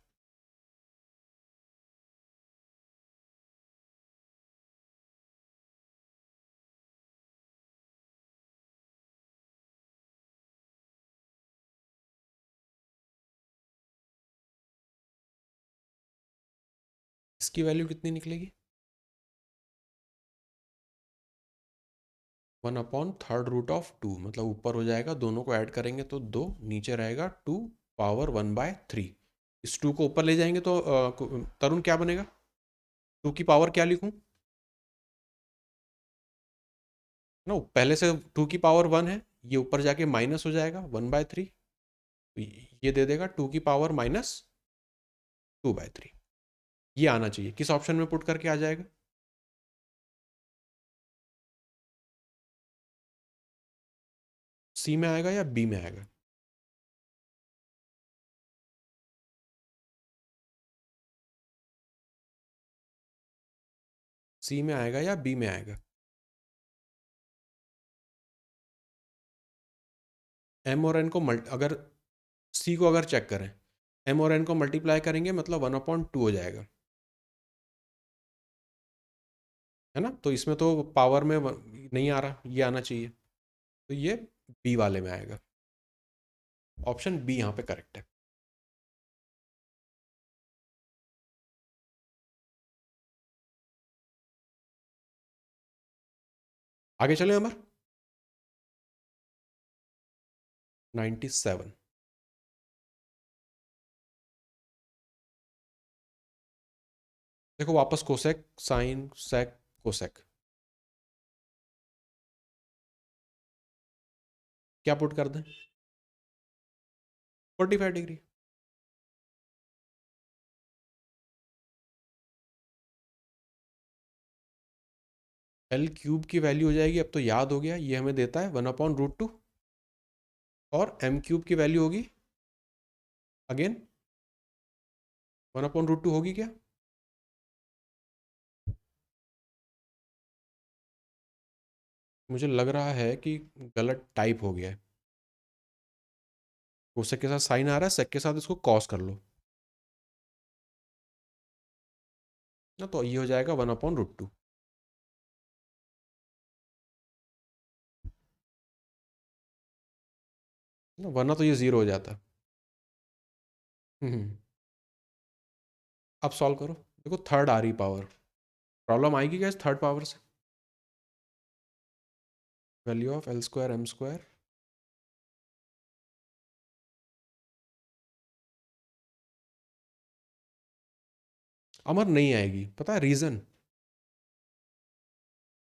इसकी वैल्यू कितनी निकलेगी? 1/√2, मतलब ऊपर हो जाएगा, दोनों को ऐड करेंगे तो 2, नीचे रहेगा 2 ⁻1/3। इस 2 को ऊपर ले जाएंगे तो तरुण क्या बनेगा? 2 की पावर क्या लिखूं? नो, पहले से 2 की पावर 1 है, ये ऊपर जाके माइनस हो जाएगा 1/3, तो ये दे देगा 2 की पावर -2/3। ये आना चाहिए, किस ऑप्शन में पुट करके आ जाएगा? सी में आएगा या बी में आएगा? सी में आएगा या बी में आएगा? एम और एन को अगर सी को अगर चेक करें, एम और एन को मल्टीप्लाई करेंगे मतलब 1/2 हो जाएगा, है ना। तो इसमें तो पावर में नहीं आ रहा, ये आना चाहिए, तो ये बी वाले में आएगा। ऑप्शन बी यहाँ पे करेक्ट है। आगे चले अमर। 97। देखो वापस कोसेक साइन सेक कोसेक, क्या पुट कर दें? 45 डिग्री। एल क्यूब की वैल्यू हो जाएगी, अब तो याद हो गया, ये हमें देता है 1/√2, और एम क्यूब की वैल्यू होगी अगेन 1/√2 होगी क्या? मुझे लग रहा है कि गलत टाइप हो गया है। कोसेक के साथ साइन आ रहा है, सेक के साथ इसको कॉस कर लो ना, तो ये हो जाएगा 1/√2 ना, वरना तो ये जीरो हो जाता। हम्म। अब सॉल्व करो। देखो थर्ड आ रही पावर, प्रॉब्लम आएगी क्या इस थर्ड पावर से? Value of L² M²। अमर नहीं आएगी, पता है रीजन?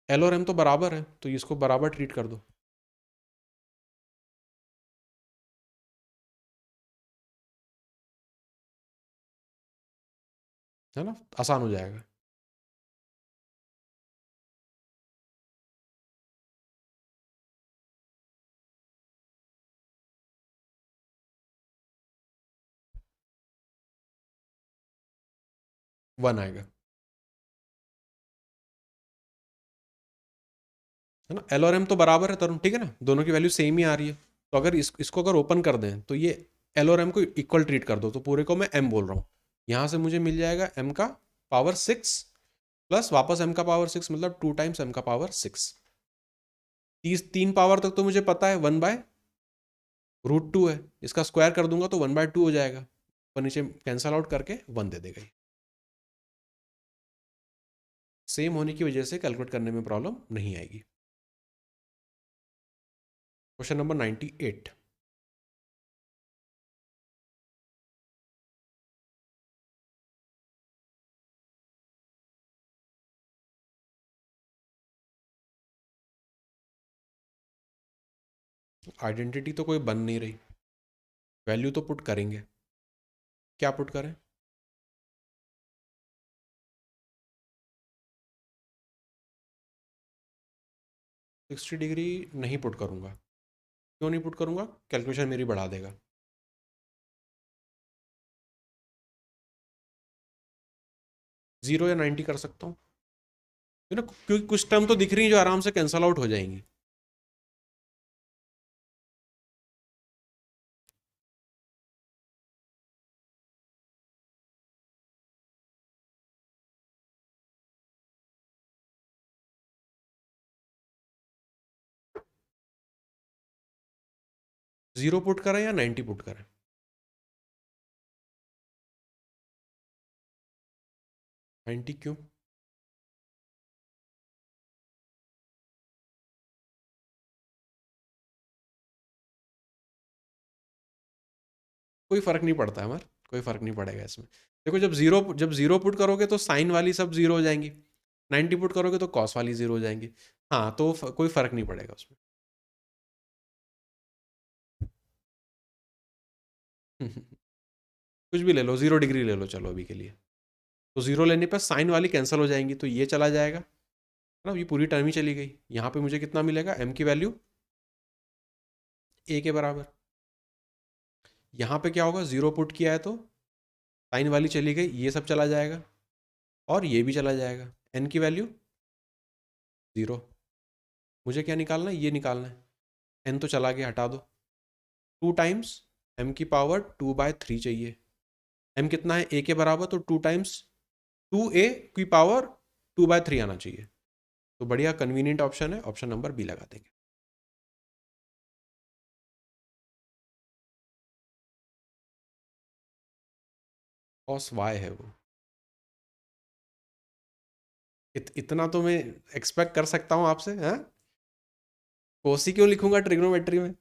एल और एम तो बराबर है, तो इसको बराबर ट्रीट कर दो, है ना, आसान हो जाएगा। वन आएगा, है ना। एल और एम तो बराबर है तरुण, ठीक है ना, दोनों की वैल्यू सेम ही आ रही है, तो अगर इसको अगर ओपन कर दें तो ये एल और एम को इक्वल ट्रीट कर दो, तो पूरे को मैं एम बोल रहा हूँ, यहाँ से मुझे मिल जाएगा m का पावर 6 प्लस वापस m का पावर 6 मतलब 2 टाइम्स m का पावर 6। 3 पावर तक तो मुझे पता है 1/√2 है, इसका स्क्वायर कर दूंगा तो 1/2 हो जाएगा, पर नीचे कैंसल आउट करके 1 दे देगा। सेम होने की वजह से कैलकुलेट करने में प्रॉब्लम नहीं आएगी। Question number 98। आइडेंटिटी तो कोई बन नहीं रही, वैल्यू तो पुट करेंगे, क्या पुट करें? 60 डिग्री नहीं पुट करूंगा। क्यों नहीं पुट करूंगा? कैलकुलेशन मेरी बढ़ा देगा। 0 या 90 कर सकता हूँ, ना, क्योंकि कुछ टर्म तो दिख रही है जो आराम से कैंसल आउट हो जाएंगी। जीरो पुट करें या 90 पुट करें? 90 क्यों? कोई फर्क नहीं पड़ता है हमारे, कोई फर्क नहीं पड़ेगा इसमें। देखो, जब जीरो पुट करोगे तो साइन वाली सब जीरो हो जाएंगी, 90 पुट करोगे तो कॉस वाली जीरो हो जाएंगी। हाँ, तो कोई फर्क नहीं पड़ेगा उसमें। कुछ भी ले लो, 0 डिग्री ले लो चलो अभी के लिए। तो जीरो लेने पर साइन वाली कैंसिल हो जाएंगी, तो ये चला जाएगा, है ना, ये पूरी टर्म ही चली गई। यहाँ पे मुझे कितना मिलेगा? m की वैल्यू a के बराबर। यहाँ पे क्या होगा? जीरो पुट किया है तो साइन वाली चली गई, ये सब चला जाएगा और ये भी चला जाएगा। n की वैल्यू 0। मुझे क्या निकालना है? ये निकालना है। n तो चला गया, हटा दो। 2 टाइम्स m की पावर 2/3 चाहिए। m कितना है? a के बराबर, तो 2 टाइम्स 2a की पावर 2/3 आना चाहिए। तो बढ़िया कन्वीनियंट ऑप्शन है, ऑप्शन नंबर बी लगा देंगे। कॉस वाई है वो। इतना तो मैं एक्सपेक्ट कर सकता हूँ आपसे, हाँ? कोसी क्यों लिखूंगा ट्रिग्नोमेट्री में?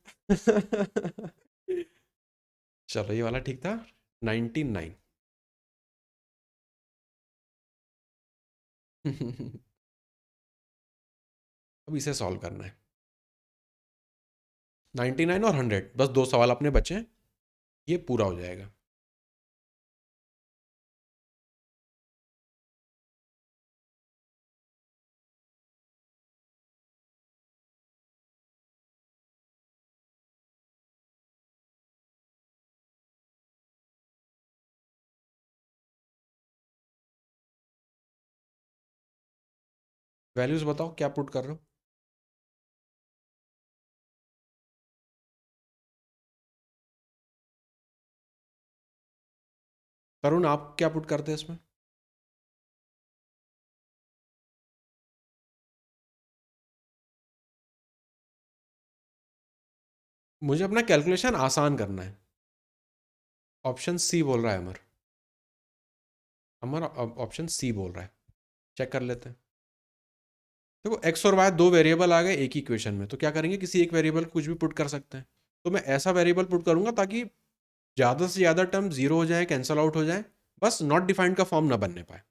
चलो, ये वाला ठीक था। 99। अब इसे सॉल्व करना है। 99 और 100, बस 2 सवाल अपने बचे हैं, ये पूरा हो जाएगा। वैल्यूज बताओ क्या पुट कर रहे हो? तरुण, आप क्या पुट करते हैं इसमें? मुझे अपना कैलकुलेशन आसान करना है। ऑप्शन सी बोल रहा है अमर। अमर ऑप्शन सी बोल रहा है। चेक कर लेते हैं। देखो, एक्स और वाई दो वेरिएबल आ गए एक ही इक्वेशन में, तो क्या करेंगे? किसी एक वेरिएबल कुछ भी पुट कर सकते हैं। तो मैं ऐसा वेरिएबल पुट करूंगा ताकि ज़्यादा से ज़्यादा टर्म जीरो हो जाए, कैंसल आउट हो जाए, बस नॉट डिफाइंड का फॉर्म ना बनने पाए।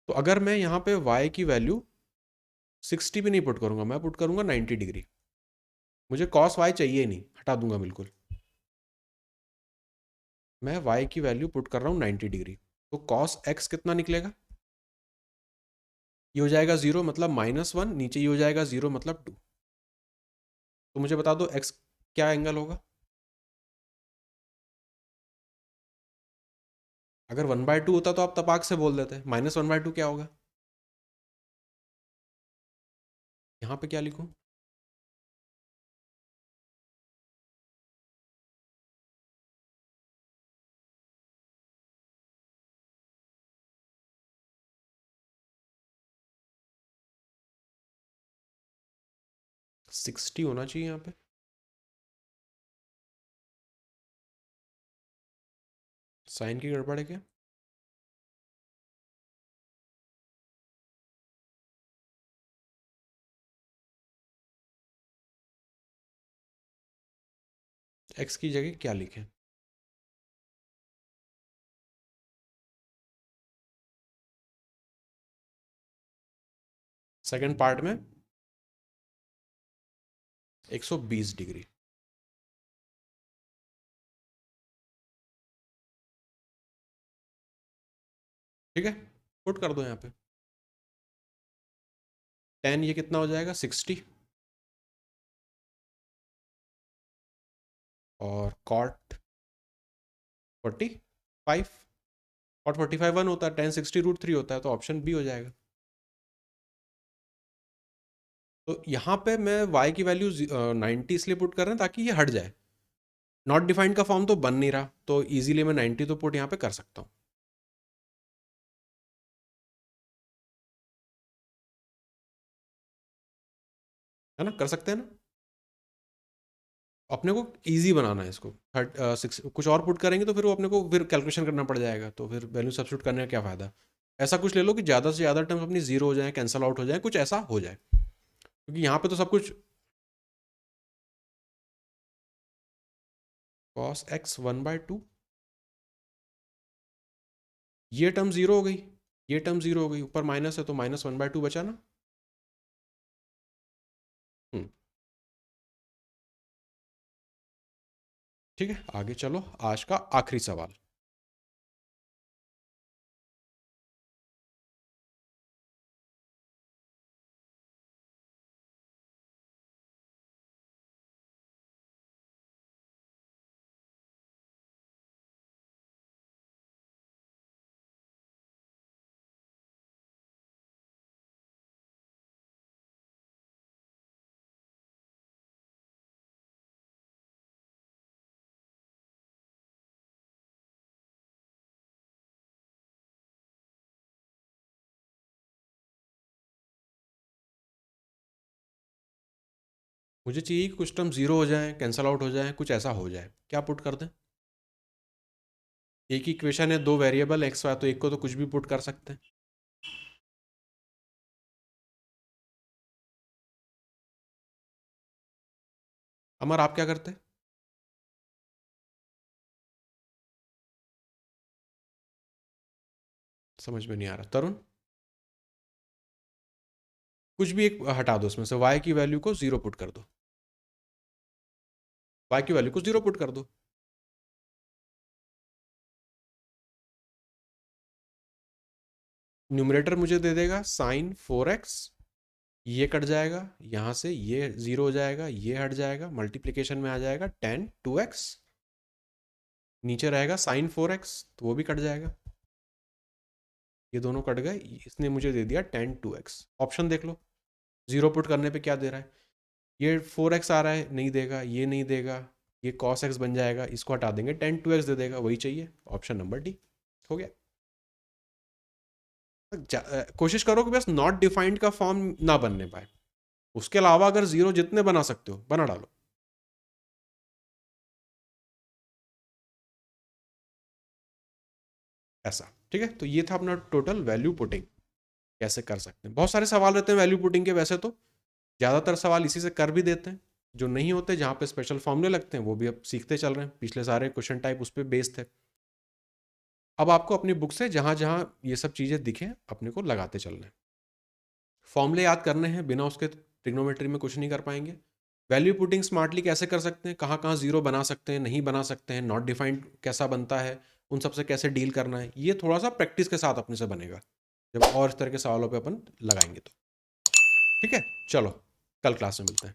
तो अगर मैं यहाँ पे y की वैल्यू 60 भी नहीं पुट करूंगा, मैं पुट करूंगा 90 डिग्री। मुझे कॉस वाई चाहिए ही नहीं, हटा दूंगा बिल्कुल। मैं y की वैल्यू पुट कर रहा हूँ 90 डिग्री, तो कॉस x कितना निकलेगा? ये हो जाएगा 0 मतलब -1, नीचे ये हो जाएगा 0 मतलब 2। तो मुझे बता दो x क्या एंगल होगा? अगर 1/2 होता तो आप तपाक से बोल देते, -1/2 क्या होगा? यहाँ पे क्या लिखूं? 60 होना चाहिए यहाँ पे। साइन की गड़बड़ है क्या? एक्स की जगह क्या लिखें? सेकंड पार्ट में 120 डिग्री। ठीक है, पुट कर दो यहाँ पे। 10 ये कितना हो जाएगा? 60। और कॉट 45। कॉट 45 1 होता है, 10 60√3 होता है, तो ऑप्शन बी हो जाएगा। तो यहाँ पे मैं y की वैल्यू 90 इसलिए पुट कर रहे हैं ताकि ये हट जाए। नॉट डिफाइंड का फॉर्म तो बन नहीं रहा, तो इजीली मैं 90 तो पुट यहाँ पे कर सकता हूँ। है ना, कर सकते हैं ना। अपने को इजी बनाना है इसको। कुछ और पुट करेंगे तो फिर वो अपने को फिर कैलकुलेशन करना पड़ जाएगा, तो फिर वैल्यू सब्स्टिट्यूट करने का क्या फ़ायदा। ऐसा कुछ ले लो कि ज़्यादा से ज़्यादा टर्म्स अपनी जीरो हो जाए, कैंसल आउट हो जाए, कुछ ऐसा हो जाए, क्योंकि यहाँ पे तो सब कुछ। cos x 1/2, ये टर्म जीरो हो गई, ये टर्म जीरो हो गई, ऊपर माइनस है तो -1/2 बचा ना। हम्म, ठीक है, आगे चलो। आज का आखिरी सवाल। मुझे चाहिए कि कुछ टर्म जीरो हो जाए, कैंसल आउट हो जाए, कुछ ऐसा हो जाए, क्या पुट कर दें? एक ही इक्वेशन है, दो वेरिएबल एक्स वाई, तो एक को तो कुछ भी पुट कर सकते हैं। अमर आप क्या करते हैं? समझ में नहीं आ रहा। तरुण? कुछ भी एक हटा दो उसमें से, y की वैल्यू को जीरो पुट कर दो। y की वैल्यू को जीरो पुट कर दो। न्यूमरेटर मुझे दे देगा sin 4x, ये कट जाएगा, यहां से ये जीरो हो जाएगा, ये हट जाएगा, मल्टीप्लीकेशन में आ जाएगा tan 2x, नीचे रहेगा sin 4x, तो वो भी कट जाएगा, ये दोनों कट गए, इसने मुझे दे दिया tan 2x। ऑप्शन देख लो, जीरो पुट करने पे क्या दे रहा है। ये 4x आ रहा है, नहीं देगा, ये नहीं देगा, ये cos x बन जाएगा, इसको हटा देंगे, tan 2x दे देगा, वही चाहिए। ऑप्शन नंबर डी हो गया। कोशिश करो कि बस नॉट डिफाइंड का फॉर्म ना बनने पाए, उसके अलावा अगर जीरो जितने बना सकते हो बना डालो। ऐसा ठीक है। तो ये था अपना टोटल वैल्यू पुटिंग, कैसे कर सकते हैं। बहुत सारे सवाल रहते हैं वैल्यू पुटिंग के, वैसे तो ज़्यादातर सवाल इसी से कर भी देते हैं। जो नहीं होते, जहाँ पे स्पेशल फॉर्मूले लगते हैं, वो भी अब सीखते चल रहे हैं। पिछले सारे क्वेश्चन टाइप उस पर बेस्ड थे। अब आपको अपनी बुक से जहाँ जहाँ ये सब चीज़ें दिखें अपने को लगाते चलना है। फॉर्मूले याद करने हैं, बिना उसके ट्रिग्नोमेट्री में कुछ नहीं कर पाएंगे। वैल्यू पुटिंग स्मार्टली कैसे कर सकते हैं, कहाँ कहाँ जीरो बना सकते हैं, नहीं बना सकते हैं, नॉट डिफाइंड कैसा बनता है, उन सबसे कैसे डील करना है, ये थोड़ा सा प्रैक्टिस के साथ अपने से बनेगा जब और इस तरह के सवालों पे अपन लगाएंगे तो। ठीक है, चलो कल क्लास में मिलते हैं।